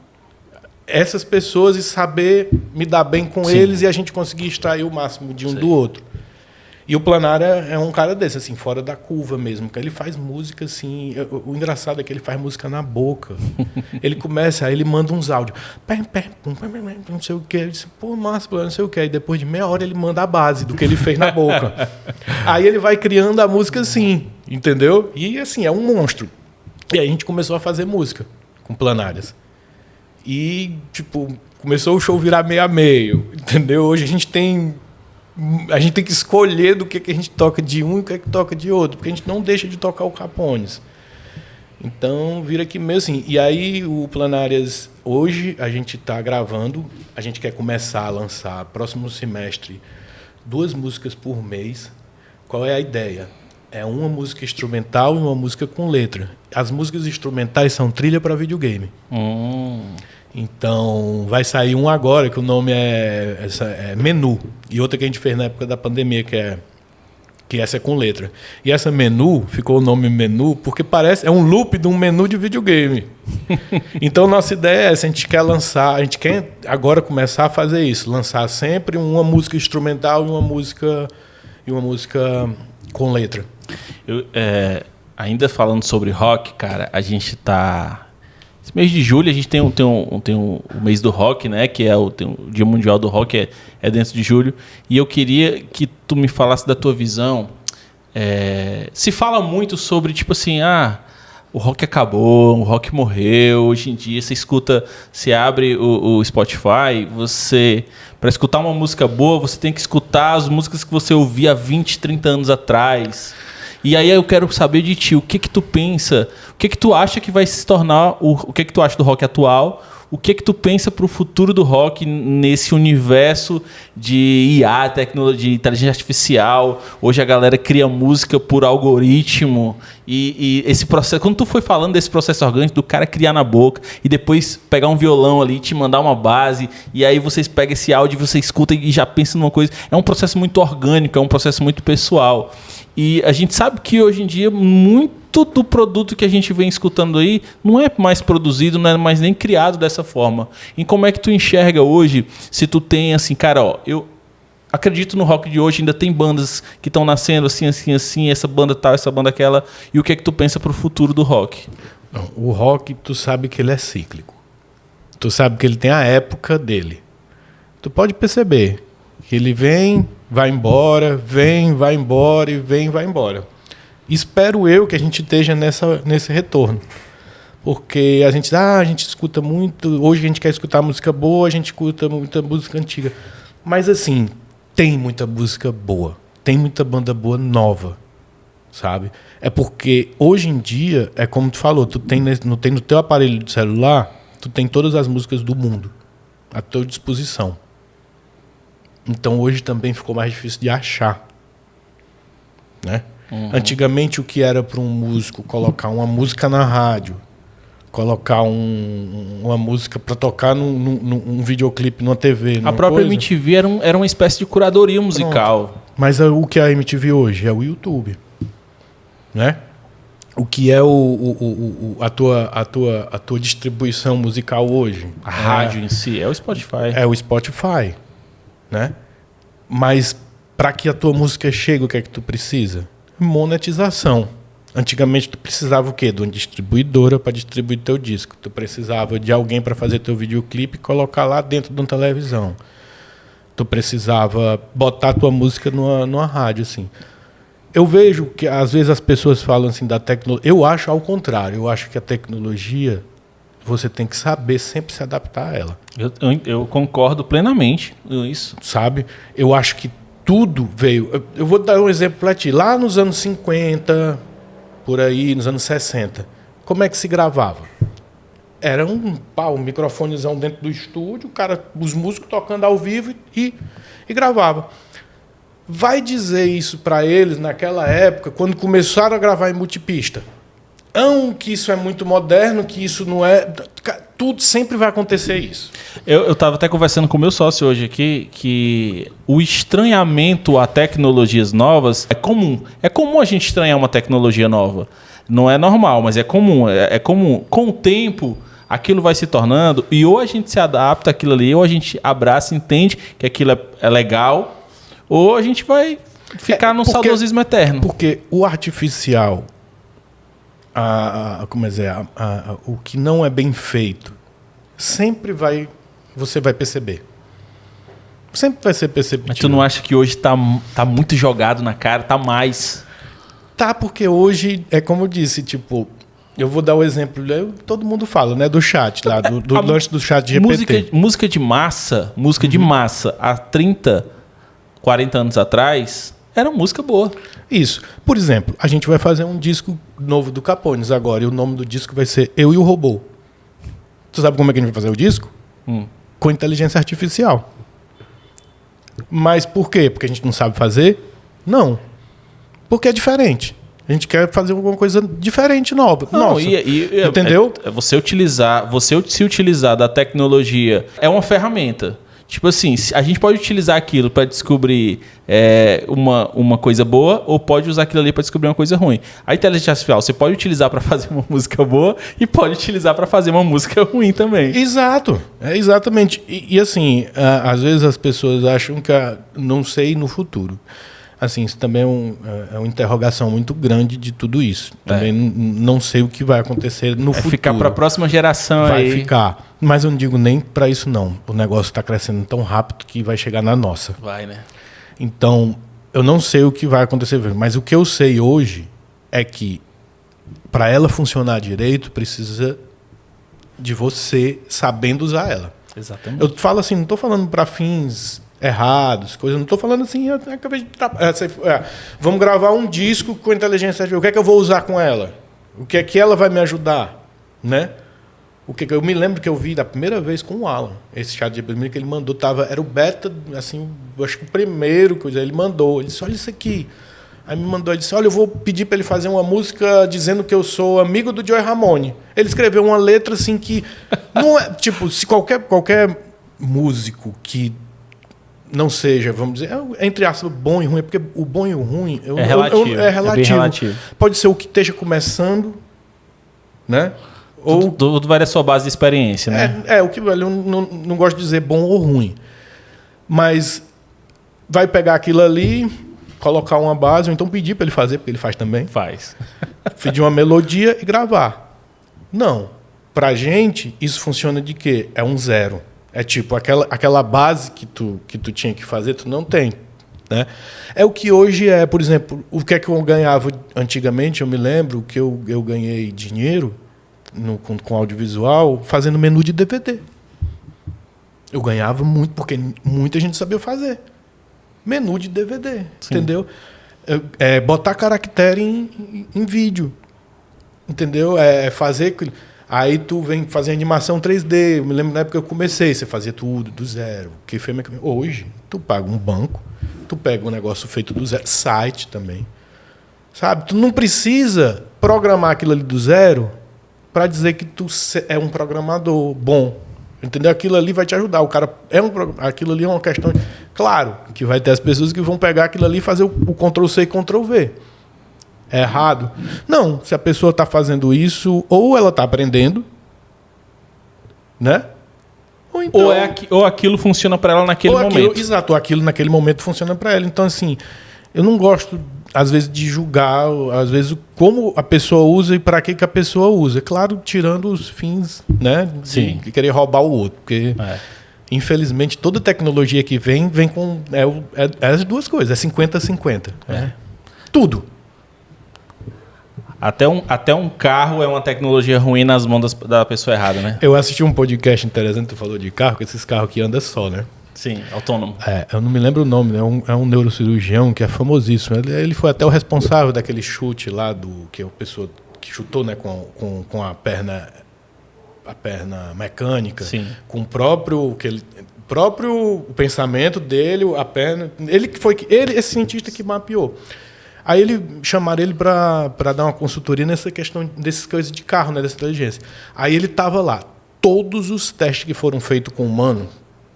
essas pessoas e saber me dar bem com eles e a gente conseguir extrair o máximo de um do outro. E o Planária é um cara desse, assim, fora da curva mesmo. Ele faz música, assim... O engraçado é que ele faz música na boca. Ele começa, aí ele manda uns áudios. Não sei o quê. Eu disse, pô, massa, não sei o quê. Aí depois de meia hora ele manda a base do que ele fez na boca. Aí ele vai criando a música assim, entendeu? E, assim, é um monstro. E aí a gente começou a fazer música com Planárias. E, tipo, começou o show virar meio a meio, entendeu? Hoje a gente tem que escolher do que a gente toca de um e o que toca de outro, porque a gente não deixa de tocar o Capones. Então, vira aqui mesmo assim. E aí, o Planárias, hoje, a gente está gravando, a gente quer começar a lançar, próximo semestre, 2 músicas por mês. Qual é a ideia? É uma música instrumental e uma música com letra. As músicas instrumentais são trilha para videogame. Então, vai sair um agora, que o nome é Menu. E outra que a gente fez na época da pandemia, que essa é com letra. E essa Menu, ficou o nome Menu, porque é um loop de um menu de videogame. Então, nossa ideia é essa, a gente quer agora começar a fazer isso. Lançar sempre uma música instrumental e uma música com letra. Ainda falando sobre rock, cara, a gente tá... Esse mês de julho a gente tem o mês do rock, né? Que é o Dia Mundial do Rock, é dentro de julho. E eu queria que tu me falasse da tua visão. Se fala muito sobre, tipo assim, o rock acabou, o rock morreu. Hoje em dia você abre o Spotify, para escutar uma música boa, você tem que escutar as músicas que você ouvia há 20, 30 anos atrás. E aí eu quero saber de ti, o que tu pensa, o que tu acha que vai se tornar, o que tu acha do rock atual, o que tu pensa pro futuro do rock nesse universo de IA, tecnologia, inteligência artificial? Hoje a galera cria música por algoritmo e esse processo... Quando tu foi falando desse processo orgânico, do cara criar na boca e depois pegar um violão ali, te mandar uma base, e aí vocês pegam esse áudio, você escuta e já pensa numa coisa... É um processo muito orgânico, é um processo muito pessoal. E a gente sabe que hoje em dia muito do produto que a gente vem escutando aí não é mais produzido, não é mais nem criado dessa forma. E como é que tu enxerga hoje, se tu tem assim, cara, ó, eu acredito no rock de hoje, ainda tem bandas que estão nascendo assim, assim, assim, essa banda tal, essa banda aquela, e o que é que tu pensa pro futuro do rock? Não, o rock, tu sabe que ele é cíclico. Tu sabe que ele tem a época dele. Tu pode perceber que ele vem, vai embora, vem, vai embora e vem, vai embora. Espero eu que a gente esteja nesse retorno. Porque a gente escuta muito, hoje a gente quer escutar música boa, a gente escuta muita música antiga. Mas assim, tem muita música boa, tem muita banda boa nova, sabe? É porque hoje em dia, é como tu falou, tu tem no teu aparelho de celular, tu tem todas as músicas do mundo à tua disposição. Então hoje também ficou mais difícil de achar, né? Uhum. Antigamente o que era para um músico colocar uma música na rádio, colocar uma música para tocar num videoclipe numa TV, a própria coisa. MTV era uma espécie de curadoria musical. Pronto. Mas o que é a MTV hoje é o YouTube, né? O que é a tua distribuição musical hoje? A rádio em si é o Spotify. É o Spotify, né? Mas para que a tua música chegue, o que é que tu precisa? Monetização. Antigamente tu precisava o quê? De uma distribuidora para distribuir teu disco. Tu precisava de alguém para fazer teu videoclipe e colocar lá dentro de uma televisão. Tu precisava botar tua música numa rádio, assim. Eu vejo que às vezes as pessoas falam assim da tecnologia. Eu acho ao contrário. Eu acho que a tecnologia você tem que saber sempre se adaptar a ela. Eu concordo plenamente com isso. Sabe? Eu acho que tudo veio... Eu vou dar um exemplo para ti. Lá nos anos 50, por aí, nos anos 60, como é que se gravava? Era um microfonezão dentro do estúdio, os músicos tocando ao vivo e gravava. Vai dizer isso para eles naquela época, quando começaram a gravar em multipista. Que isso é muito moderno, que isso não é... Tudo sempre vai acontecer isso. Eu estava até conversando com o meu sócio hoje aqui, que o estranhamento a tecnologias novas é comum. É comum a gente estranhar uma tecnologia nova. Não é normal, mas é comum. É comum. Com o tempo, aquilo vai se tornando, e ou a gente se adapta àquilo ali, ou a gente abraça, entende que aquilo é legal, ou a gente vai ficar num saudosismo eterno. Porque o artificial... o que não é bem feito, você vai perceber. Sempre vai ser perceptível. Mas tu não acha que hoje tá muito jogado na cara? Tá mais? Tá, porque hoje, é como eu disse, tipo, eu vou dar o exemplo, todo mundo fala, né, do chat lá, do lance do chat de GPT. Música de massa, de massa, há 30, 40 anos atrás... Era música boa. Isso. Por exemplo, a gente vai fazer um disco novo do Capones agora, e o nome do disco vai ser Eu e o Robô. Tu sabe como é que a gente vai fazer o disco? Com inteligência artificial. Mas por quê? Porque a gente não sabe fazer? Não. Porque é diferente. A gente quer fazer alguma coisa diferente, nova. Não, nossa. Entendeu? Você se utilizar da tecnologia é uma ferramenta. Tipo assim, a gente pode utilizar aquilo para descobrir uma coisa boa, ou pode usar aquilo ali para descobrir uma coisa ruim. A inteligência artificial você pode utilizar para fazer uma música boa e pode utilizar para fazer uma música ruim também. Exato, exatamente. E assim, às vezes as pessoas acham que não sei no futuro. Assim, isso também é uma interrogação muito grande de tudo isso. Também não sei o que vai acontecer no futuro. Ficar para a próxima geração vai aí. Vai ficar. Mas eu não digo nem para isso, não. O negócio está crescendo tão rápido que vai chegar na nossa. Vai, né? Então, eu não sei o que vai acontecer. Mas o que eu sei hoje é que para ela funcionar direito, precisa de você sabendo usar ela. Exatamente. Eu falo assim, não estou falando para fins... errados, coisas. Não estou falando assim, eu acabei de vamos gravar um disco com inteligência artificial. O que é que eu vou usar com ela? O que é que ela vai me ajudar? Né? O que eu me lembro que eu vi da primeira vez com o Alan, esse chat GPT que ele mandou, era o beta, assim, eu acho que o primeiro coisa, ele mandou, ele disse, olha isso aqui. Aí me mandou, ele disse, olha, eu vou pedir para ele fazer uma música dizendo que eu sou amigo do Joey Ramone. Ele escreveu uma letra assim que não é, tipo, se qualquer músico que não seja, vamos dizer, entre aspas, bom e ruim, porque o bom e o ruim é relativo. É relativo. Pode ser o que esteja começando, né? Ou tudo vai da sua base de experiência, né? O que eu não gosto de dizer bom ou ruim. Mas vai pegar aquilo ali, colocar uma base, ou então pedir para ele fazer, porque ele faz também. Faz. Pedir uma melodia e gravar. Não. Pra gente, isso funciona de quê? É um zero. É tipo, aquela base que tu tinha que fazer, tu não tem. Né? É o que hoje é, por exemplo, o que é que eu ganhava antigamente, eu me lembro que eu ganhei dinheiro com audiovisual fazendo menu de DVD. Eu ganhava muito, porque muita gente sabia fazer. Menu de DVD, sim. Entendeu? Botar caractere em vídeo. Entendeu? Fazer... Aí tu vem fazer animação 3D. Eu me lembro na época que eu comecei, você fazia tudo do zero. Hoje, tu paga um banco, tu pega um negócio feito do zero, site também. Sabe? Tu não precisa programar aquilo ali do zero para dizer que tu é um programador bom. Entendeu? Aquilo ali vai te ajudar. O cara aquilo ali é uma questão... Claro que vai ter as pessoas que vão pegar aquilo ali e fazer o Ctrl-C e Ctrl-V. É errado? Não. Se a pessoa está fazendo isso, ou ela está aprendendo, né? Ou, então, ou aquilo funciona para ela naquele momento. Exato. Aquilo naquele momento funciona para ela. Então, assim, eu não gosto, às vezes, de julgar, às vezes, como a pessoa usa e para que a pessoa usa. Claro, tirando os fins, né? Sim. De querer roubar o outro. Porque, infelizmente, toda tecnologia que vem com... as duas coisas. É 50-50. Né? Tudo. Até um carro é uma tecnologia ruim nas mãos da pessoa errada, né? Eu assisti um podcast interessante, tu falou de carro, com esses carros que andam só, né? Sim, autônomo. Eu não me lembro o nome, né? É um neurocirurgião que é famosíssimo. Ele foi até o responsável daquele chute lá, que a pessoa que chutou, né, com a perna mecânica. Sim. Com o próprio pensamento dele, a perna... Esse cientista que mapeou. Aí chamaram ele para dar uma consultoria nessa questão dessas coisas de carro, né, dessa inteligência. Aí ele estava lá. Todos os testes que foram feitos com o humano,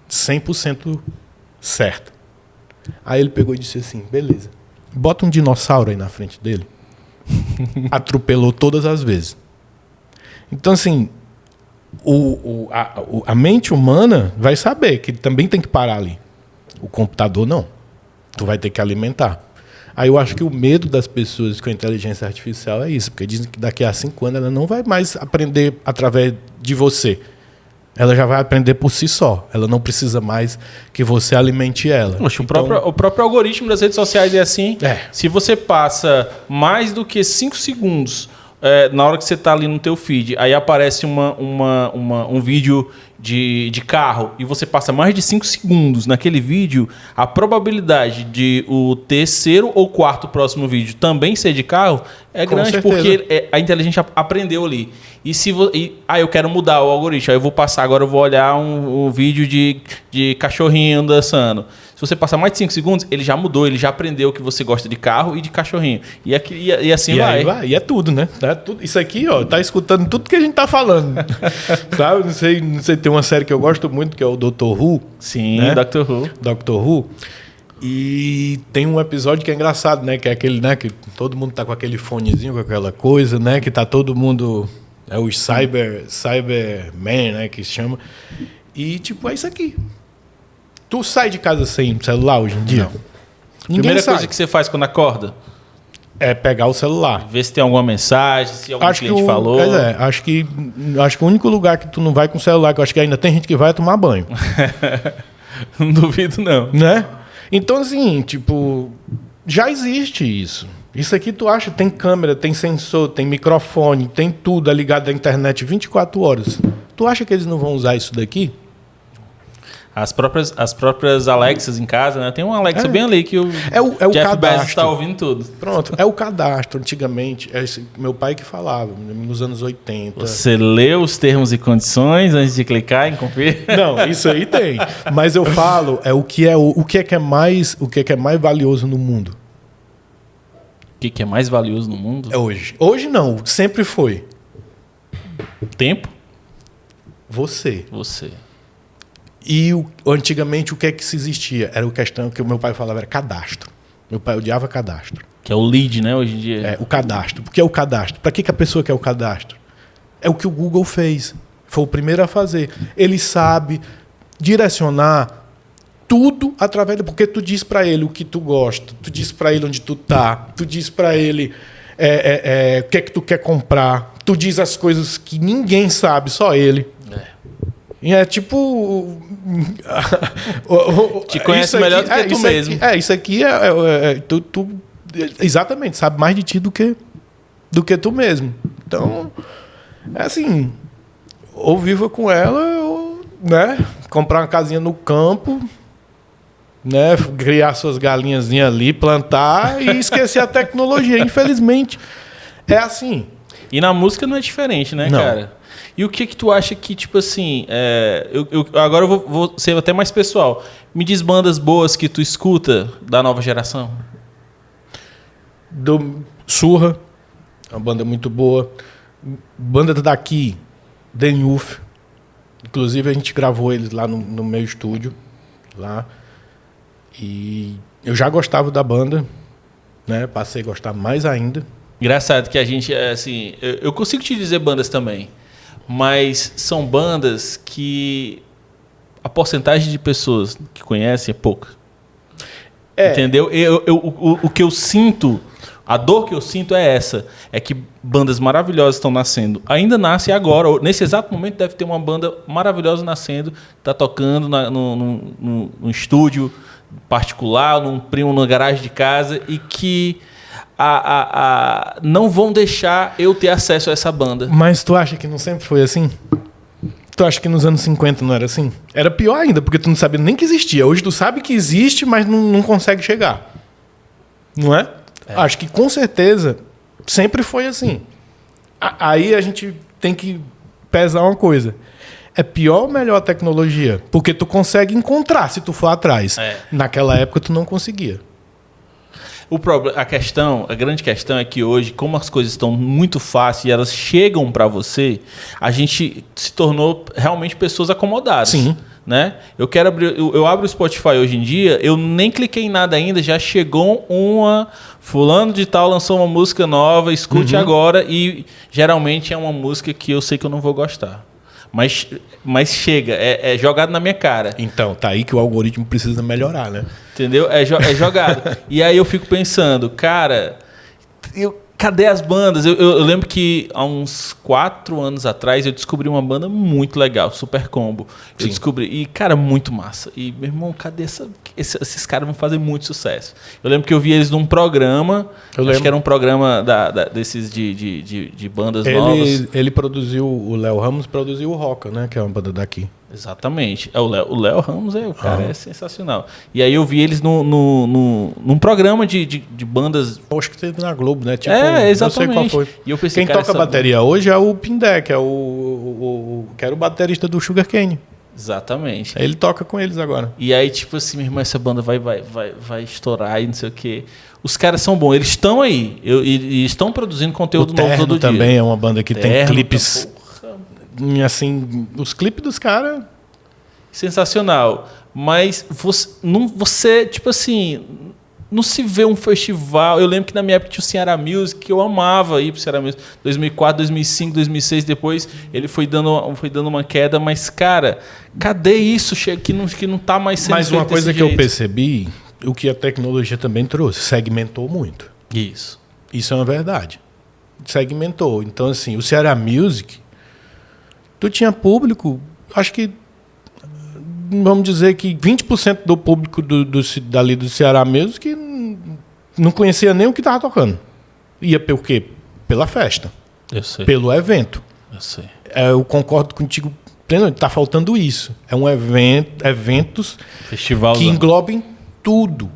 100% certo. Aí ele pegou e disse assim, beleza, bota um dinossauro aí na frente dele. Atropelou todas as vezes. Então, assim, a mente humana vai saber que também tem que parar ali. O computador não. Tu vai ter que alimentar. Aí eu acho que o medo das pessoas com a inteligência artificial é isso, porque dizem que daqui a 5 anos ela não vai mais aprender através de você. Ela já vai aprender por si só. Ela não precisa mais que você alimente ela. Poxa, o próprio algoritmo das redes sociais é assim. Se você passa mais do que 5 segundos na hora que você está ali no teu feed, aí aparece um vídeo de carro e você passa mais de 5 segundos naquele vídeo, a probabilidade de o terceiro ou quarto próximo vídeo também ser de carro é grande, certeza. Porque a inteligência aprendeu ali. Eu quero mudar o algoritmo, aí eu vou passar, agora eu vou olhar um vídeo de cachorrinho dançando. Se você passar mais de 5 segundos, ele já mudou, ele já aprendeu que você gosta de carro e de cachorrinho. E assim vai. E é tudo, né? Isso aqui, ó, tá escutando tudo que a gente tá falando. Sabe? Não sei, tem uma série que eu gosto muito, que é o Dr. Who. Sim, né? Dr. Who. Dr. Who. E tem um episódio que é engraçado, né? Que é aquele, né? Que todo mundo tá com aquele fonezinho, com aquela coisa, né? Que tá todo mundo... É os Cyberman, né? Que se chama. E, tipo, é isso aqui. Tu sai de casa sem celular hoje em dia? Não. Primeira coisa que você faz quando acorda? É pegar o celular. Ver se tem alguma mensagem, se algum cliente falou. Acho que o único lugar que tu não vai com o celular, que eu acho que ainda tem gente que vai, é tomar banho. Não duvido, não. Né? Então, assim, tipo, já existe isso. Isso aqui tu acha, tem câmera, tem sensor, tem microfone, tem tudo, é ligado à internet 24 horas. Tu acha que eles não vão usar isso daqui? As próprias Alexas em casa, né? Tem uma Alexa bem ali que o o Jeff Bezos cadastro. está ouvindo tudo. Pronto, é o cadastro. Antigamente, meu pai que falava, nos anos 80. Você leu os termos e condições antes de clicar em conferir? Não, isso aí tem. Mas eu falo, o que é mais valioso no mundo. O que é mais valioso no mundo? É hoje. Hoje não, sempre foi. Tempo? Você. E antigamente o que é que se existia? Era a questão que o meu pai falava, era cadastro. Meu pai odiava cadastro. Que é o lead, né, hoje em dia. É, o cadastro. Por que é o cadastro? Para que a pessoa quer o cadastro? É o que o Google fez. Foi o primeiro a fazer. Ele sabe direcionar tudo através... Porque tu diz para ele o que tu gosta, tu diz para ele onde tu tá, tu diz para ele o que é que tu quer comprar, tu diz as coisas que ninguém sabe, só ele. E é tipo... Te conhece melhor do que tu mesmo. Isso aqui tu exatamente, sabe mais de ti do que tu mesmo. Então, é assim, ou viva com ela, ou, né, comprar uma casinha no campo, né, criar suas galinhazinhas ali, plantar e esquecer a tecnologia. Infelizmente, é assim. E na música não é diferente, né, Não. cara? E o que tu acha que, tipo assim... agora eu vou ser até mais pessoal. Me diz bandas boas que tu escuta da nova geração. Do Surra, uma banda muito boa. Banda daqui, The Youth. Inclusive, a gente gravou eles lá no meu estúdio. Lá. E eu já gostava da banda, né? Passei a gostar mais ainda. Engraçado que a gente, assim... Eu consigo te dizer bandas também. Mas são bandas que a porcentagem de pessoas que conhecem é pouca. Entendeu? O que eu sinto, a dor que eu sinto é essa. É que bandas maravilhosas estão nascendo. Ainda nasce agora. Nesse exato momento deve ter uma banda maravilhosa nascendo. Está tocando num estúdio particular, num primo, na garagem de casa. E que... não vão deixar eu ter acesso a essa banda. Mas tu acha que não sempre foi assim? Tu acha que nos anos 50 não era assim? Era pior ainda, porque tu não sabia nem que existia. Hoje tu sabe que existe, mas não consegue chegar. Não é? Acho que com certeza sempre foi assim. Aí a gente tem que pesar uma coisa. É pior ou melhor a tecnologia? Porque tu consegue encontrar se tu for atrás. Naquela época tu não conseguia. A grande questão é que hoje, como as coisas estão muito fáceis e elas chegam para você, a gente se tornou realmente pessoas acomodadas. Sim. Né? Eu abro o Spotify hoje em dia, eu nem cliquei em nada ainda, já chegou fulano de tal lançou uma música nova, escute agora, e geralmente é uma música que eu sei que eu não vou gostar. Mas chega, é jogado na minha cara. Então, tá aí que o algoritmo precisa melhorar, né? Entendeu? É jogado. E aí eu fico pensando, cara, cadê as bandas? Eu lembro que há uns 4 anos atrás eu descobri uma banda muito legal, Super Combo. Eu descobri, e cara, muito massa. E, meu irmão, cadê esses caras vão fazer muito sucesso. Eu lembro que eu vi eles num programa, acho que era um programa desses de bandas novas. Ele produziu, o Léo Ramos produziu o Roca, né? Que é uma banda daqui. Exatamente. O Léo Ramos, o cara é sensacional. E aí eu vi eles num programa de bandas... Eu acho que teve na Globo, né? Tipo, exatamente. Não sei qual foi. E eu pensei, quem toca bateria hoje é o Pindé, que é que era o baterista do Sugar Cane. Exatamente. Ele toca com eles agora. E aí, tipo assim, meu irmão, essa banda vai estourar e não sei o quê. Os caras são bons, eles estão aí. E estão produzindo conteúdo novo todo dia. Também é uma banda que tem clipes... Porra. Assim, os clipes dos caras... Sensacional. Mas você, tipo assim... Não se vê um festival... Eu lembro que na minha época tinha o Ceará Music, que eu amava ir pro Ceará Music. 2004, 2005, 2006, depois ele foi dando uma queda. Mas, cara, cadê isso que não tá mais sendo Mas feito uma coisa que desse jeito? eu percebi, o que a tecnologia também trouxe, segmentou muito. Isso. Isso é uma verdade. Segmentou. Então, assim, o Ceará Music... Tu tinha público, acho que, vamos dizer que 20% do público dali do Ceará mesmo que não conhecia nem o que estava tocando. Ia por quê? Pela festa. Eu sei. Pelo evento. Eu sei. Eu concordo contigo Tá faltando isso. É um eventos Festival que englobem tudo.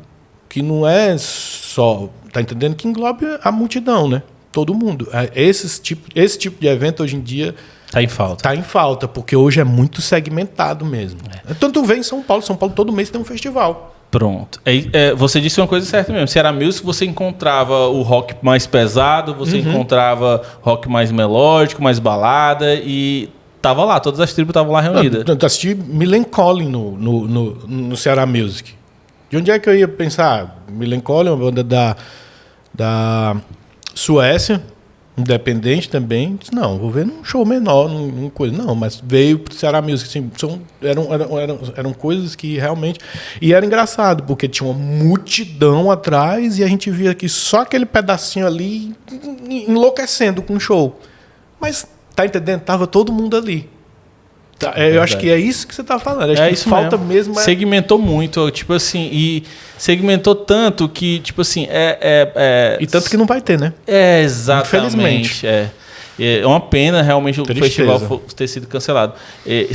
Que não é só... Tá entendendo? Que englobe a multidão, né? Todo mundo. Esse tipo de evento, hoje em dia... Tá em falta. Tá em falta, porque hoje é muito segmentado mesmo. Tanto vem em São Paulo todo mês tem um festival. Pronto. Você disse uma coisa certa mesmo. Ceará Music, você encontrava o rock mais pesado, você encontrava rock mais melódico, mais balada e tava lá, todas as tribos estavam lá reunidas. Eu assisti Millencolin no Ceará Music. De onde é que eu ia pensar? Millencolin é uma banda da Suécia, independente também. Disse, não, vou ver num show menor, num coisa. Não, mas veio pro Ceará Music. Assim, eram coisas que realmente... E era engraçado, porque tinha uma multidão atrás e a gente via aqui só aquele pedacinho ali enlouquecendo com o show. Mas, tá entendendo? Tava todo mundo ali. Eu acho que é isso que você tá falando. Acho que isso falta mesmo. Segmentou muito, tipo assim, e segmentou tanto que, tipo assim, E tanto que não vai ter, né? Exatamente. Infelizmente. É uma pena realmente o Tristeza. festival ter sido cancelado.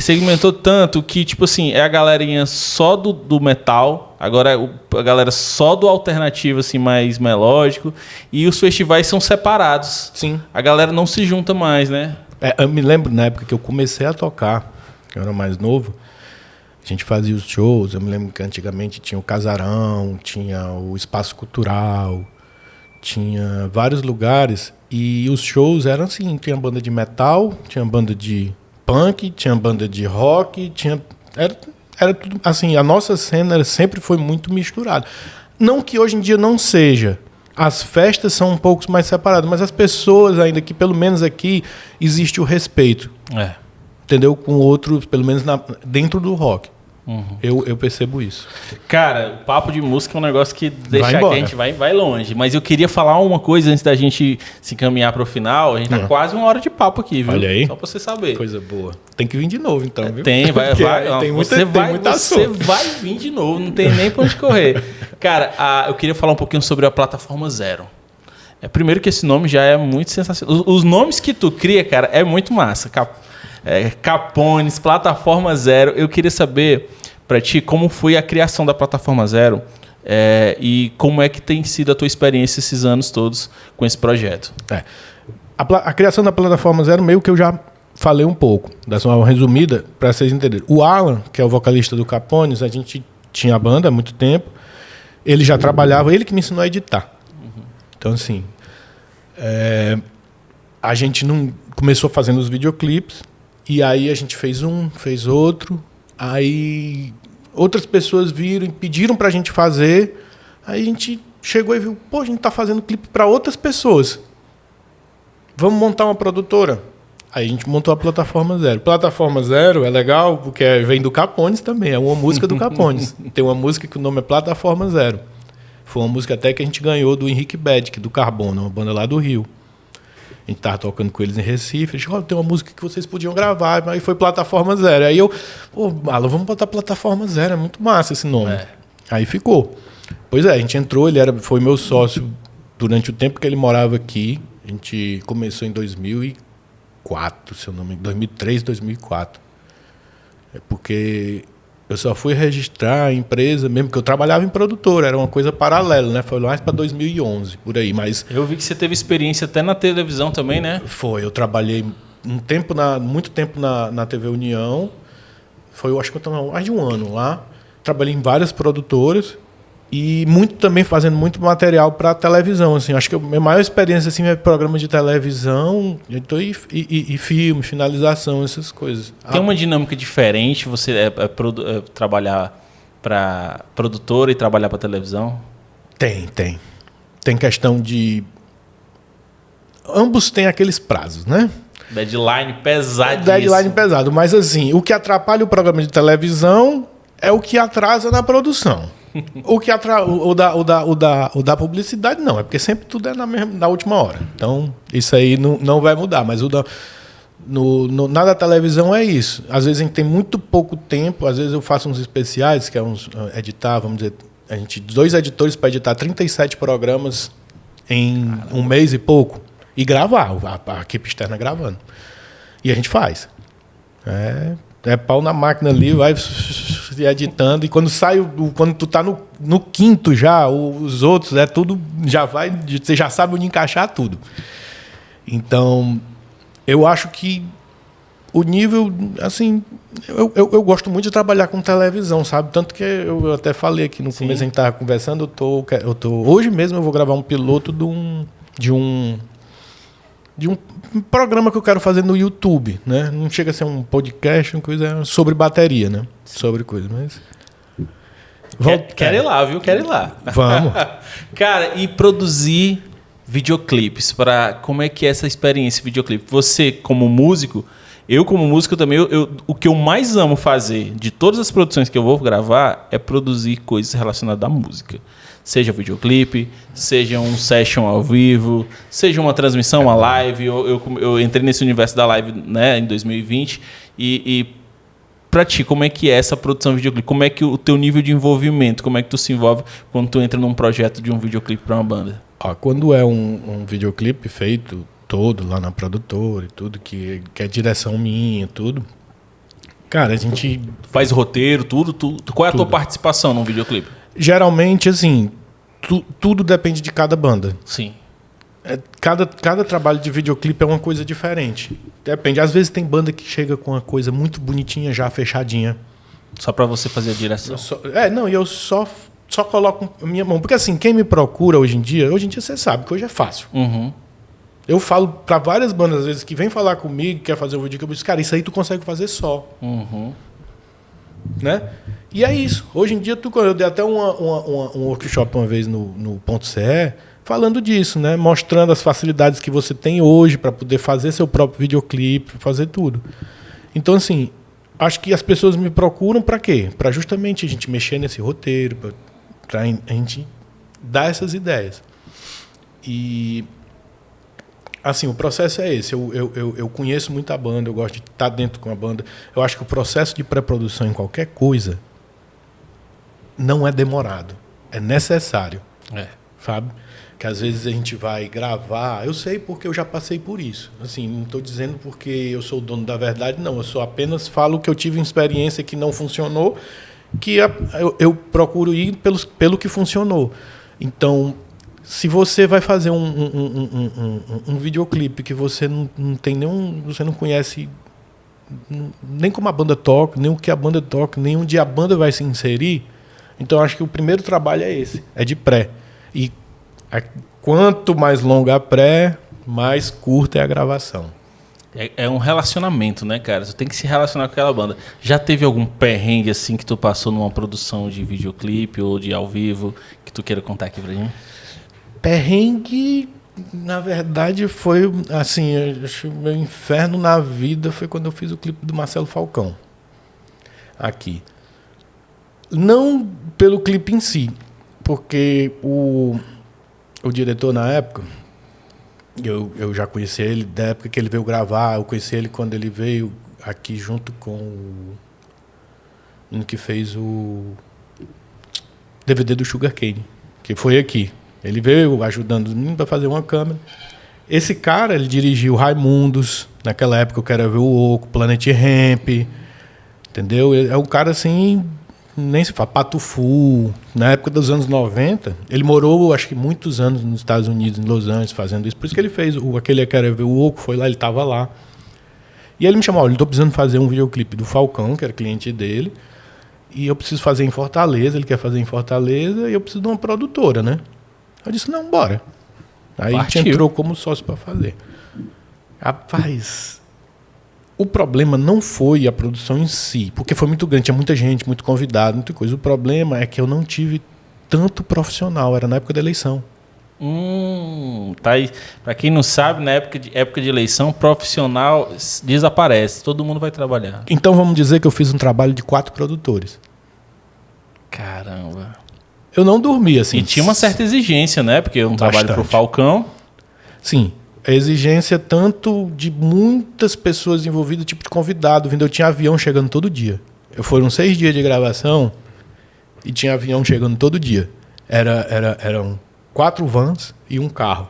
Segmentou tanto que, tipo assim, a galerinha só do metal, agora a galera só do alternativo, assim, mais melódico, e os festivais são separados. Sim. A galera não se junta mais, né? Eu me lembro na época que eu comecei a tocar, eu era mais novo, a gente fazia os shows. Eu me lembro que antigamente tinha o Casarão, tinha o Espaço Cultural, tinha vários lugares e os shows eram assim, tinha banda de metal, tinha banda de punk, tinha banda de rock, era tudo assim, a nossa cena sempre foi muito misturada. Não que hoje em dia não seja. As festas são um pouco mais separadas, mas as pessoas ainda que, pelo menos aqui, existe o respeito. Entendeu? Com outros, pelo menos dentro do rock. Eu percebo isso. Cara, o papo de música é um negócio que deixa embora. que a gente vai longe. Mas eu queria falar uma coisa antes da gente se encaminhar para o final. A gente tá quase 1 hora de papo aqui, viu? Olha aí. Só para você saber. Coisa boa. Tem que vir de novo, então, viu? Tem, vai. Tem muita Você vai vir de novo, não tem nem para onde correr. Cara, eu queria falar um pouquinho sobre a Plataforma Zero. Primeiro que esse nome já é muito sensacional. Os nomes que tu cria, cara, é muito massa. Capones, Plataforma Zero. Eu queria saber para ti como foi a criação da Plataforma Zero e como é que tem sido a tua experiência esses anos todos com esse projeto. A criação da Plataforma Zero meio que eu já falei um pouco, dá só uma resumida para vocês entenderem. O Alan, que é o vocalista do Capones, a gente tinha a banda há muito tempo, ele já trabalhava, ele que me ensinou a editar. Então, assim, a gente não começou fazendo os videoclipes, e aí a gente fez outro, aí outras pessoas viram e pediram pra gente fazer, aí a gente chegou e viu, a gente tá fazendo clipe para outras pessoas. Vamos montar uma produtora. Aí a gente montou a Plataforma Zero. Plataforma Zero é legal porque vem do Capones também, é uma música do Capones. Tem uma música que o nome é Plataforma Zero. Foi uma música até que a gente ganhou do Henrique Bedic, do Carbono, uma banda lá do Rio. A gente estava tocando com eles em Recife. Eles disseram, tem uma música que vocês podiam gravar. Aí foi Plataforma Zero. Aí eu, Alan, vamos botar Plataforma Zero. É muito massa esse nome. Aí ficou. Pois a gente entrou, foi meu sócio durante o tempo que ele morava aqui. A gente começou em 2004, se eu não me engano, 2003, 2004. Porque eu só fui registrar a empresa, mesmo que eu trabalhava em produtora, era uma coisa paralela, né? Foi mais para 2011, por aí. Mas eu vi que você teve experiência até na televisão também, né? Foi, eu trabalhei muito tempo na TV União. Eu acho que eu estou mais de 1 ano lá. Trabalhei em várias produtoras e também fazendo muito material para televisão. Assim, acho que a minha maior experiência assim, é programa de televisão e filme, finalização, essas coisas. Tem uma dinâmica diferente você trabalhar para produtora e trabalhar para televisão? Tem. Tem questão de... Ambos têm aqueles prazos, né? Deadline pesadíssimo. Deadline pesado. Mas assim, o que atrapalha o programa de televisão é o que atrasa na produção. O da publicidade não, é porque sempre tudo é na última hora. Então, isso aí não vai mudar. Mas na da televisão é isso. Às vezes a gente tem muito pouco tempo, às vezes eu faço uns especiais, que é editar, vamos dizer, 2 editores para editar 37 programas em 1 mês e pouco. E gravar, a equipe externa gravando. E a gente faz. É pau na máquina ali, vai editando. E quando sai, quando tu tá no quinto já, os outros, tudo já vai, você já sabe onde encaixar tudo. Então, eu acho que o nível, assim, eu gosto muito de trabalhar com televisão, sabe? Tanto que eu até falei aqui no começo, a gente estava conversando, hoje mesmo eu vou gravar um piloto de um programa que eu quero fazer no YouTube, né? Não chega a ser um podcast, uma coisa sobre bateria, né? Sobre coisa, mas... Quero ir lá, viu? Quero ir lá. Vamos. Cara, e produzir videoclipes, como é que é essa experiência videoclipe? Você, como músico, eu como músico também, o que eu mais amo fazer de todas as produções que eu vou gravar é produzir coisas relacionadas à música. Seja videoclipe, seja um session ao vivo, seja uma transmissão, uma live. Eu entrei nesse universo da live, né, em 2020 e pra ti, como é que é essa produção de videoclipe? Como é que o teu nível de envolvimento, como é que tu se envolve quando tu entra num projeto de um videoclipe para uma banda? Quando é um videoclipe feito todo lá na produtora e tudo, que é direção minha, tudo. Cara, a gente... Faz roteiro, tudo. Qual é a tua participação num videoclipe? Geralmente, assim, tudo depende de cada banda. Sim. Cada trabalho de videoclipe é uma coisa diferente. Depende. Às vezes tem banda que chega com uma coisa muito bonitinha, já fechadinha. Só para você fazer a direção? Eu só coloco a minha mão. Porque assim, quem me procura hoje em dia você sabe que hoje é fácil. Uhum. Eu falo para várias bandas, às vezes, que vem falar comigo, quer fazer um vídeo, eu digo, cara, isso aí tu consegue fazer só. Uhum. Né? E é isso. Hoje em dia, eu dei até um workshop uma vez no Ponto CE, falando disso, né? Mostrando as facilidades que você tem hoje para poder fazer seu próprio videoclipe, fazer tudo. Então, assim, acho que as pessoas me procuram para quê? Para justamente a gente mexer nesse roteiro, para a gente dar essas ideias. E... assim, o processo é esse. Eu conheço muito a banda, eu gosto de estar dentro com a banda. Eu acho que o processo de pré-produção em qualquer coisa não é demorado. É necessário. Sabe? Que às vezes a gente vai gravar. Eu sei porque eu já passei por isso. Assim, não estou dizendo porque eu sou o dono da verdade, não. Eu só apenas falo que eu tive uma experiência que não funcionou, que eu procuro ir pelo que funcionou. Então... se você vai fazer um videoclipe que você não tem nenhum, você não conhece nem como a banda toca, nem o que a banda toca, nem onde a banda vai se inserir, então acho que o primeiro trabalho é esse, é de pré. E quanto mais longa a pré, mais curta é a gravação. É um relacionamento, né, cara? Você tem que se relacionar com aquela banda. Já teve algum perrengue assim que tu passou numa produção de videoclipe ou de ao vivo que tu queira contar aqui pra gente? Perrengue, na verdade, foi assim, acho que o meu inferno na vida foi quando eu fiz o clipe do Marcelo Falcão. Aqui. Não pelo clipe em si, porque o diretor na época, eu já conheci ele da época que ele veio gravar, eu conheci ele quando ele veio aqui junto com o que fez o DVD do Sugarcane, que foi aqui. Ele veio ajudando os meninos para fazer uma câmera. Esse cara, ele dirigiu Raimundos, naquela época eu quero ver o Oco, Planet Hemp, entendeu? É um cara assim, nem se fala, Patufu. Na época dos anos 90, ele morou, acho que muitos anos nos Estados Unidos, em Los Angeles, fazendo isso. Por isso que ele fez aquele Quero Ver o Oco, foi lá, ele estava lá. E ele me chamou, olha, eu estou precisando fazer um videoclipe do Falcão, que era cliente dele, e eu preciso fazer em Fortaleza, ele quer fazer em Fortaleza, e eu preciso de uma produtora, né? Eu disse, não, bora. Aí a gente entrou como sócio para fazer. Rapaz, o problema não foi a produção em si, porque foi muito grande, tinha muita gente, muito convidado, muita coisa. O problema é que eu não tive tanto profissional, era na época da eleição. Tá aí. Para quem não sabe, na época de eleição, profissional desaparece, todo mundo vai trabalhar. Então vamos dizer que eu fiz um trabalho de 4 produtores. Caramba. Eu não dormi, assim. E tinha uma certa exigência, né? Porque eu trabalho pro Falcão. Sim. A exigência tanto de muitas pessoas envolvidas, tipo de convidado, vindo. Eu tinha avião chegando todo dia. Foram 6 dias de gravação e tinha avião chegando todo dia. Eram 4 vans e um carro.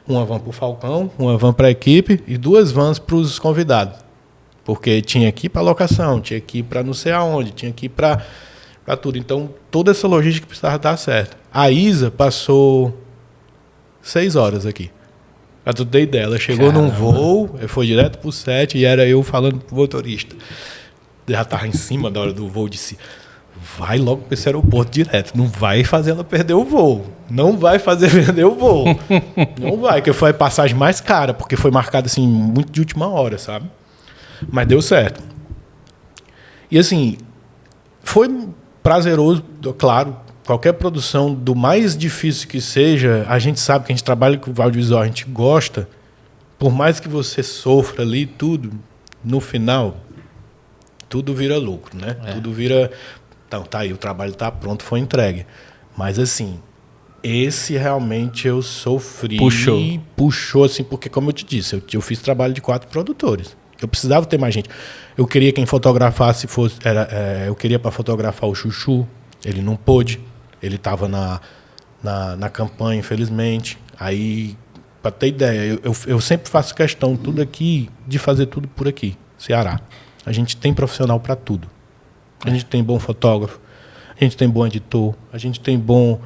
Uma van pro Falcão, uma van pra equipe e 2 vans pros convidados. Porque tinha que ir para locação, tinha que ir para não sei aonde, tinha que ir para tudo. Então, toda essa logística precisava dar certo. A Isa passou 6 horas aqui. Pra tu ter ideia, ela chegou num voo, foi direto pro set e era eu falando pro motorista. Já tava em cima da hora do voo, disse: vai logo para esse aeroporto direto, não vai fazer ela perder o voo. Não vai fazer perder o voo. Não vai, que foi a passagem mais cara, porque foi marcada assim, muito de última hora, sabe? Mas deu certo. E assim, foi prazeroso, claro. Qualquer produção, do mais difícil que seja, a gente sabe que a gente trabalha com o audiovisual, a gente gosta. Por mais que você sofra ali, tudo, no final, tudo vira lucro, né? Tudo vira... Então, tá aí, o trabalho tá pronto, foi entregue. Mas assim, esse realmente eu sofri. Puxou assim, porque como eu te disse, eu fiz trabalho de 4 produtores. Eu precisava ter mais gente. Eu queria quem fotografasse fosse... eu queria para fotografar o Chuchu, ele não pôde. Ele estava na campanha, infelizmente. Aí, para ter ideia, eu sempre faço questão, tudo aqui, de fazer tudo por aqui, Ceará. A gente tem profissional para tudo. A gente tem bom fotógrafo, a gente tem bom editor, a gente tem bom...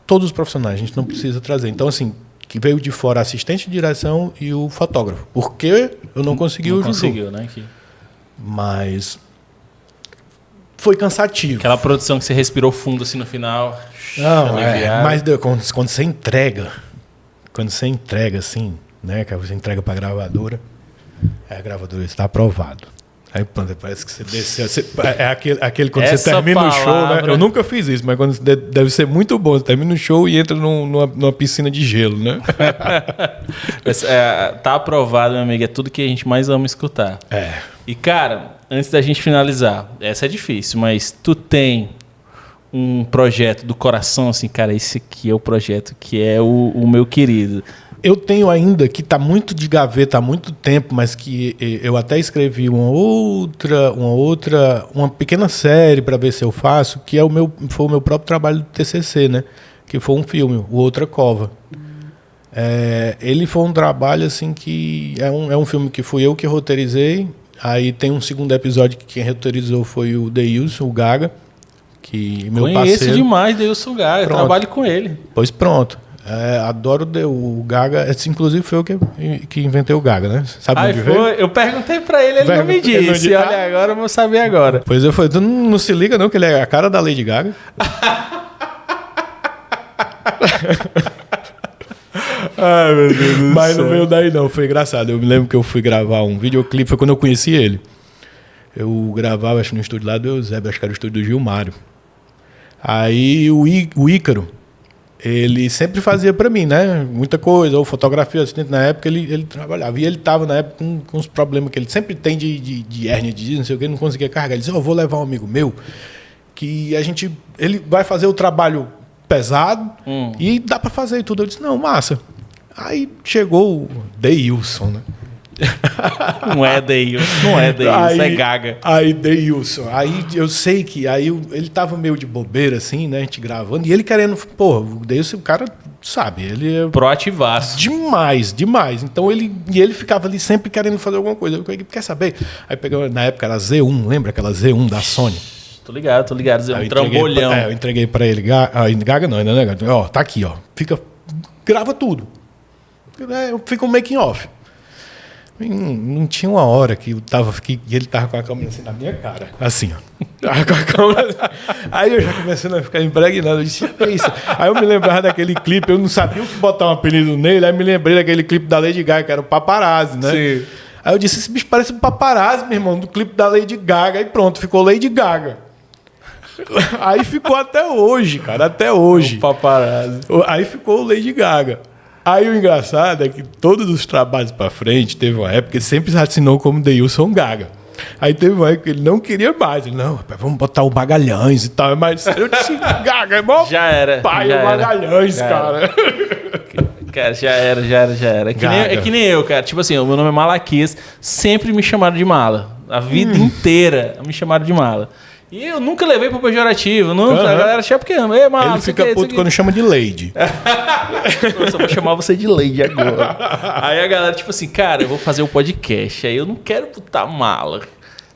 Todos os profissionais, a gente não precisa trazer. Então, assim, que veio de fora assistente de direção e o fotógrafo. Porque eu não consegui o Juju. Conseguiu, né? Mas... foi cansativo. Aquela produção que você respirou fundo assim no final. Não, mas quando você entrega assim, né, que você entrega para a gravadora está aprovado. Aí pronto, parece que você desceu. Aquele quando você termina o show, né? Eu nunca fiz isso, mas quando deve ser muito bom. Você termina o show e entra numa piscina de gelo, né? Tá aprovado, meu amigo. É tudo que a gente mais ama escutar. E, cara, antes da gente finalizar, essa é difícil, mas tu tem um projeto do coração, assim, cara, esse aqui é o projeto que é o meu querido. Eu tenho ainda, que está muito de gaveta há muito tempo, mas que eu até escrevi uma pequena série para ver se eu faço, que foi o meu próprio trabalho do TCC, né? Que foi um filme, O Outra Cova. Ele foi um trabalho assim que é um filme que fui eu que roteirizei. Aí tem um segundo episódio que quem roteirizou foi o Deilson, o Gaga, que meu parceiro. Conheço demais Deilson Gaga, eu trabalho com ele. Pois pronto. Adoro o Gaga. Inclusive foi eu que inventei o Gaga, né? Sabe onde veio? Eu perguntei pra ele não me disse. Olha, agora eu vou saber agora. Pois eu falei, tu não se liga não, que ele é a cara da Lady Gaga. Ai, meu Deus do céu. Mas não veio daí não, foi engraçado. Eu me lembro que eu fui gravar um videoclipe, foi quando eu conheci ele. Eu gravava, acho, no estúdio lá do Eusébio, acho que era o estúdio do Gilmário. Aí o Ícaro, ele sempre fazia para mim, né? Muita coisa, ou fotografia, assistente. Na época ele trabalhava. E ele estava, na época, com os problemas que ele sempre tem de hérnia de disco, não sei o que, ele não conseguia carregar. Ele disse, eu vou levar um amigo meu, que ele vai fazer o trabalho pesado e dá para fazer e tudo. Eu disse, não, massa. Aí chegou o Deilson, né? Não é Deilson, é Gaga. Aí Deilson, aí eu sei que ele tava meio de bobeira assim, né, a gente gravando, e ele querendo, o Deilson, o cara, sabe, ele é proativaço. Demais. Então ele ficava ali sempre querendo fazer alguma coisa. Eu quer saber? Aí pegou, na época era Z1, lembra aquela Z1 da Sony? Tô ligado, Z1, trambolhão. Eu entreguei pra ele, Gaga não, ainda não, ó, tá aqui, ó, grava tudo. Fica um making off. Não tinha uma hora que ele tava com a câmera assim na minha cara. Assim, ó. Tava com a câmera. Aí eu já comecei a ficar impregnado. Eu disse, é isso. Aí eu me lembrava daquele clipe, eu não sabia o que botar um apelido nele. Aí me lembrei daquele clipe da Lady Gaga, que era o Paparazzi, né? Sim. Aí eu disse, esse bicho parece um paparazzi, meu irmão, do clipe da Lady Gaga. Aí pronto, ficou Lady Gaga. Aí ficou até hoje, cara, até hoje. O paparazzi. Aí ficou o Lady Gaga. Aí o engraçado é que todos os trabalhos pra frente, teve uma época que ele sempre assinou como Deilson Gaga. Aí teve uma época que ele não queria mais. Ele, não, vamos botar o Magalhães e tal. Mas eu disse, Gaga, é mó já era, pai já o Magalhães, cara. Cara, já era. É que nem eu, cara. Tipo assim, o meu nome é Malaquias. Sempre me chamaram de Mala. A vida inteira me chamaram de Mala. E eu nunca levei pro pejorativo, nunca. A galera achava porque ele fica puto quando chama de Lady. Nossa, eu vou chamar você de Lady agora. Aí a galera, tipo assim, cara, eu vou fazer um podcast, aí eu não quero botar mala.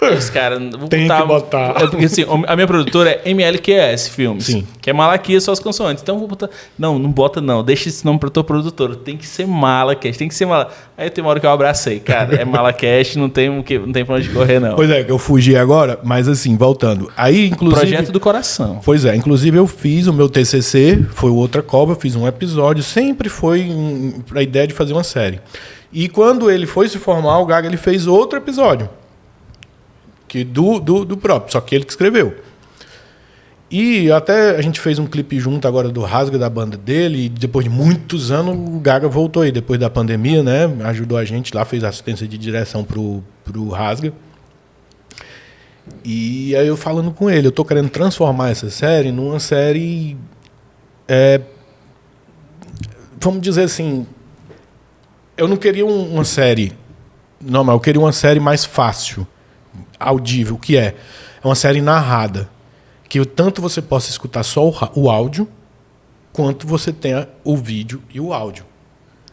Os caras tem que botar. Porque assim, a minha produtora é MLQS Filmes. Sim. Que é Malaquias, só as consoantes. Então eu vou botar. Não bota não. Deixa esse nome pra tua produtora. Tem que ser Malacast, tem que ser Mala. Aí tem uma hora que eu abracei. Cara, é Malacast, não tem pra onde correr, não. Pois é, que eu fugi agora, mas assim, voltando. Aí, inclusive. Projeto do coração. Pois é, inclusive eu fiz o meu TCC, foi o Outra Cobra, eu fiz um episódio, sempre foi a ideia de fazer uma série. E quando ele foi se formar, o Gaga ele fez outro episódio. Que do próprio, só que ele que escreveu. E até a gente fez um clipe junto agora do Rasga, da banda dele, e depois de muitos anos o Gaga voltou aí, depois da pandemia, né? Ajudou a gente lá, fez assistência de direção pro Rasga. E aí eu falando com ele, eu tô querendo transformar essa série numa série... vamos dizer assim... Eu não queria uma série normal, eu queria uma série mais fácil. Audível, que é uma série narrada, que tanto você possa escutar só o áudio, quanto você tenha o vídeo e o áudio.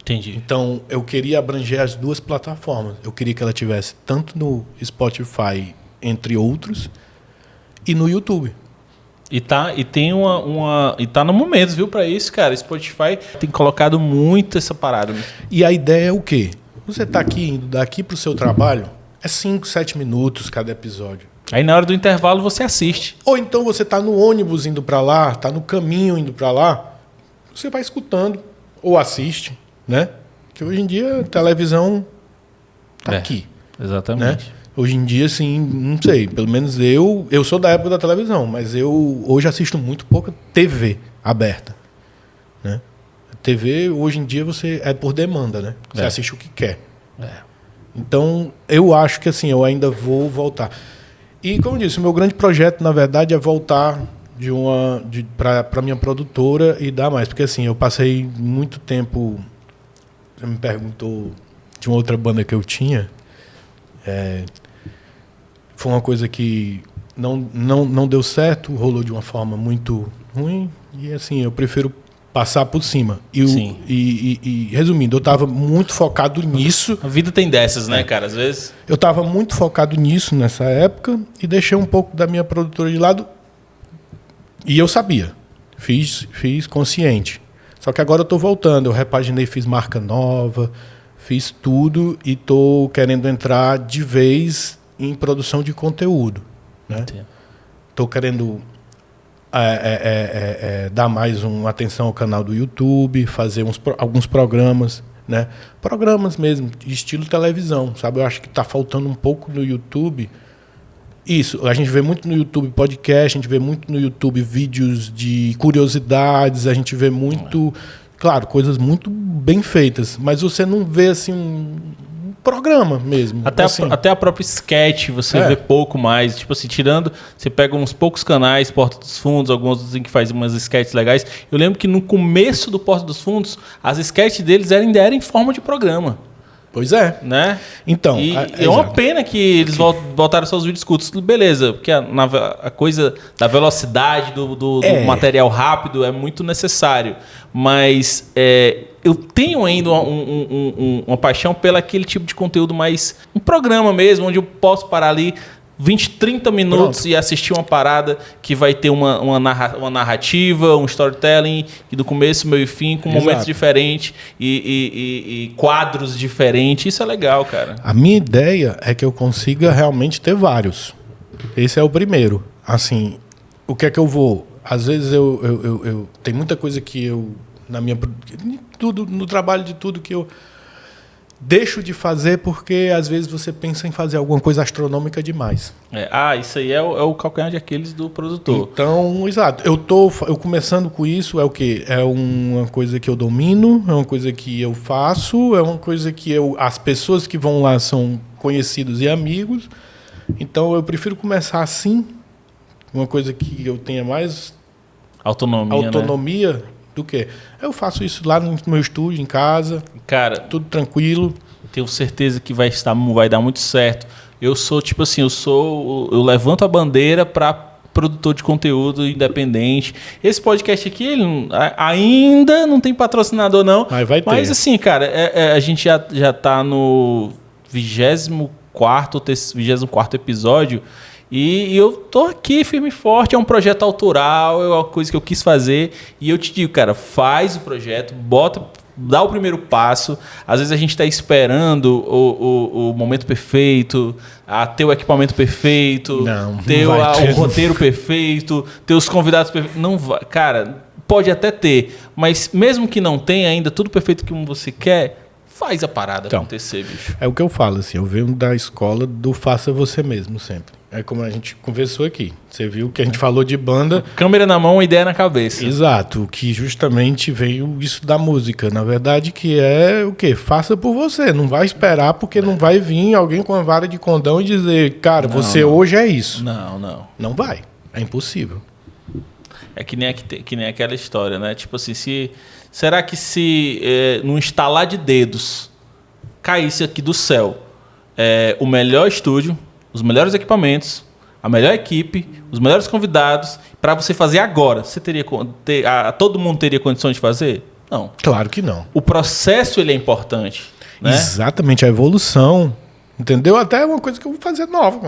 Entendi. Então, eu queria abranger as duas plataformas. Eu queria que ela tivesse tanto no Spotify, entre outros, e no YouTube. E tá no momento, viu, pra isso, cara. Spotify tem colocado muito essa parada. Né? E a ideia é o quê? Você tá aqui, indo daqui pro seu trabalho, é 5, 7 minutos cada episódio. Aí na hora do intervalo você assiste. Ou então você tá no ônibus indo para lá, tá no caminho indo para lá, você vai escutando ou assiste, né? Que hoje em dia a televisão tá aqui. Exatamente. Né? Hoje em dia, assim, não sei, pelo menos eu sou da época da televisão, mas eu hoje assisto muito pouca TV aberta, né? TV hoje em dia você é por demanda, né? Você assiste o que quer. Então, eu acho que assim, eu ainda vou voltar. E, como eu disse, o meu grande projeto, na verdade, é voltar para minha produtora e dar mais. Porque, assim, eu passei muito tempo... Você me perguntou de uma outra banda que eu tinha. Foi uma coisa que não deu certo, rolou de uma forma muito ruim. E, assim, eu prefiro passar por cima. E resumindo, eu estava muito focado nisso. A vida tem dessas, né, cara? Às vezes... Eu estava muito focado nisso nessa época e deixei um pouco da minha produtora de lado. E eu sabia. Fiz consciente. Só que agora eu estou voltando. Eu repaginei, fiz marca nova, fiz tudo e estou querendo entrar de vez em produção de conteúdo. Estou querendo... dar mais uma atenção ao canal do YouTube, fazer alguns programas, né? Programas mesmo, de estilo televisão, sabe? Eu acho que está faltando um pouco no YouTube. Isso, a gente vê muito no YouTube podcast, a gente vê muito no YouTube vídeos de curiosidades, a gente vê muito, claro, coisas muito bem feitas, mas você não vê assim um programa mesmo. Até a própria sketch você vê pouco mais. Tipo assim, tirando... Você pega uns poucos canais, Porta dos Fundos, alguns que fazem umas sketches legais. Eu lembro que no começo do Porta dos Fundos, as sketches deles ainda eram em forma de programa. Pois é. Né? Então... E é uma pena que eles voltaram seus vídeos curtos. Beleza, porque a coisa da velocidade, do material rápido é muito necessário. Mas eu tenho ainda uma paixão pelo aquele tipo de conteúdo mais... Um programa mesmo, onde eu posso parar ali 20, 30 minutos e assistir uma parada que vai ter uma narrativa, um storytelling, e do começo, meio e fim, com momentos diferentes e quadros diferentes. Isso é legal, cara. A minha ideia é que eu consiga realmente ter vários. Esse é o primeiro. Assim, o que é que eu vou... Às vezes eu tem muita coisa que eu... no trabalho de tudo que eu deixo de fazer porque às vezes você pensa em fazer alguma coisa astronômica demais. Isso aí é o calcanhar de Aquiles do produtor. Então, exato. Eu começando com isso, é o quê? É uma coisa que eu domino, é uma coisa que eu faço, é uma coisa que as pessoas que vão lá são conhecidos e amigos. Então, eu prefiro começar assim, uma coisa que eu tenha mais autonomia, né? Do que eu faço isso lá no meu estúdio, em casa, cara, tudo tranquilo. Tenho certeza que vai dar muito certo. Eu sou tipo assim, eu levanto a bandeira para produtor de conteúdo independente. Esse podcast aqui, ainda não tem patrocinador, não. Mas vai ter. Mas assim, cara, a gente já tá no 24º episódio e eu tô aqui firme e forte. É um projeto autoral, é uma coisa que eu quis fazer. E eu te digo, cara, faz o projeto, dá o primeiro passo. Às vezes a gente está esperando o momento perfeito, ter o equipamento perfeito, ter o roteiro perfeito, ter os convidados perfeitos. Não vai, cara, pode até ter, mas mesmo que não tenha ainda tudo perfeito como você quer, faz a parada acontecer, bicho. É o que eu falo, assim, eu venho da escola do faça você mesmo sempre. É como a gente conversou aqui. Você viu que a gente falou de banda. Câmera na mão, ideia na cabeça. Exato, que justamente veio isso da música. Na verdade, que é o quê? Faça por você. Não vai esperar, porque não vai vir alguém com a vara de condão e dizer, cara, você hoje é isso. Não. Não vai. É impossível. É que nem aquela história, né? Tipo assim, será que se num estalar de dedos caísse aqui do céu o melhor estúdio, os melhores equipamentos, a melhor equipe, os melhores convidados, para você fazer agora, você todo mundo teria condições de fazer? Não. Claro que não. O processo ele é importante, né? Exatamente, a evolução. Entendeu? Até é uma coisa que eu vou fazer nova.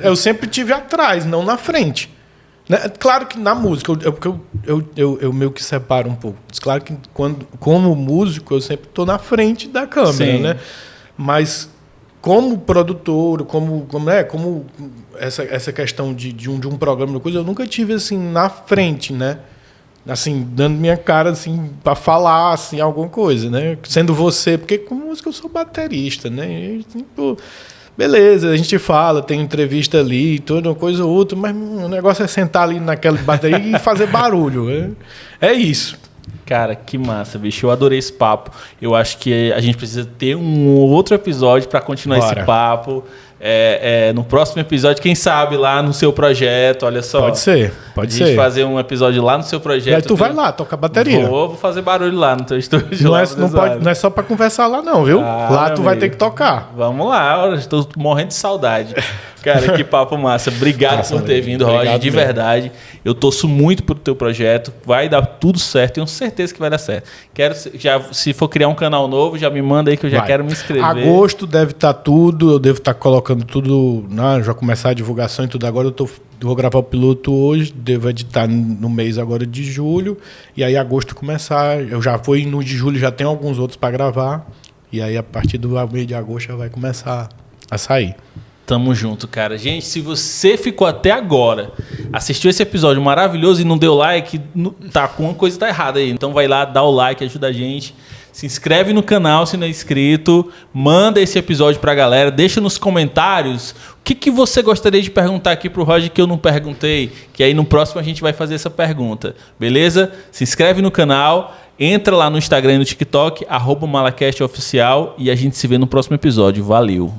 Eu sempre tive atrás, não na frente. Claro que na música, eu meio que separo um pouco. Claro que como músico, eu sempre estou na frente da câmera, sim, né? Mas como produtor, como essa questão de um programa, eu nunca tive assim na frente, né? Assim, dando minha cara assim para falar assim alguma coisa, né? Sendo você, porque com música eu sou baterista, né? E, tipo, beleza, a gente fala, tem entrevista ali, toda uma coisa ou outra, mas o negócio é sentar ali naquela bateria e fazer barulho. É isso. Cara, que massa, bicho. Eu adorei esse papo. Eu acho que a gente precisa ter um outro episódio para continuar esse papo. No próximo episódio, quem sabe lá no seu projeto, olha só. Pode ser. A gente fazer um episódio lá no seu projeto. E aí tu vai lá, tocar bateria. Vou fazer barulho lá no teu estúdio. Não é só pra conversar lá não, viu? Lá tu vai ter que tocar. Vamos lá, estou morrendo de saudade. Cara, que papo massa. Obrigado por ter vindo, Roger, de verdade. Eu torço muito pro teu projeto. Vai dar tudo certo, tenho certeza que vai dar certo. Se for criar um canal novo, já me manda aí que eu já quero me inscrever. Agosto deve estar tudo, eu devo estar colocando tudo, já começar a divulgação e tudo. Agora eu vou gravar o piloto hoje, devo editar no mês agora de julho, e aí agosto começar. Eu já fui no de julho, já tenho alguns outros para gravar, e aí a partir do mês de agosto já vai começar a sair. Tamo junto, cara. Gente, se você ficou até agora, assistiu esse episódio maravilhoso e não deu like, alguma coisa tá errada aí. Então vai lá, dá o like, ajuda a gente. Se inscreve no canal se não é inscrito. Manda esse episódio pra galera. Deixa nos comentários o que você gostaria de perguntar aqui pro Roger que eu não perguntei. Que aí no próximo a gente vai fazer essa pergunta. Beleza? Se inscreve no canal. Entra lá no Instagram e no TikTok, @MalaCastOficial. E a gente se vê no próximo episódio. Valeu!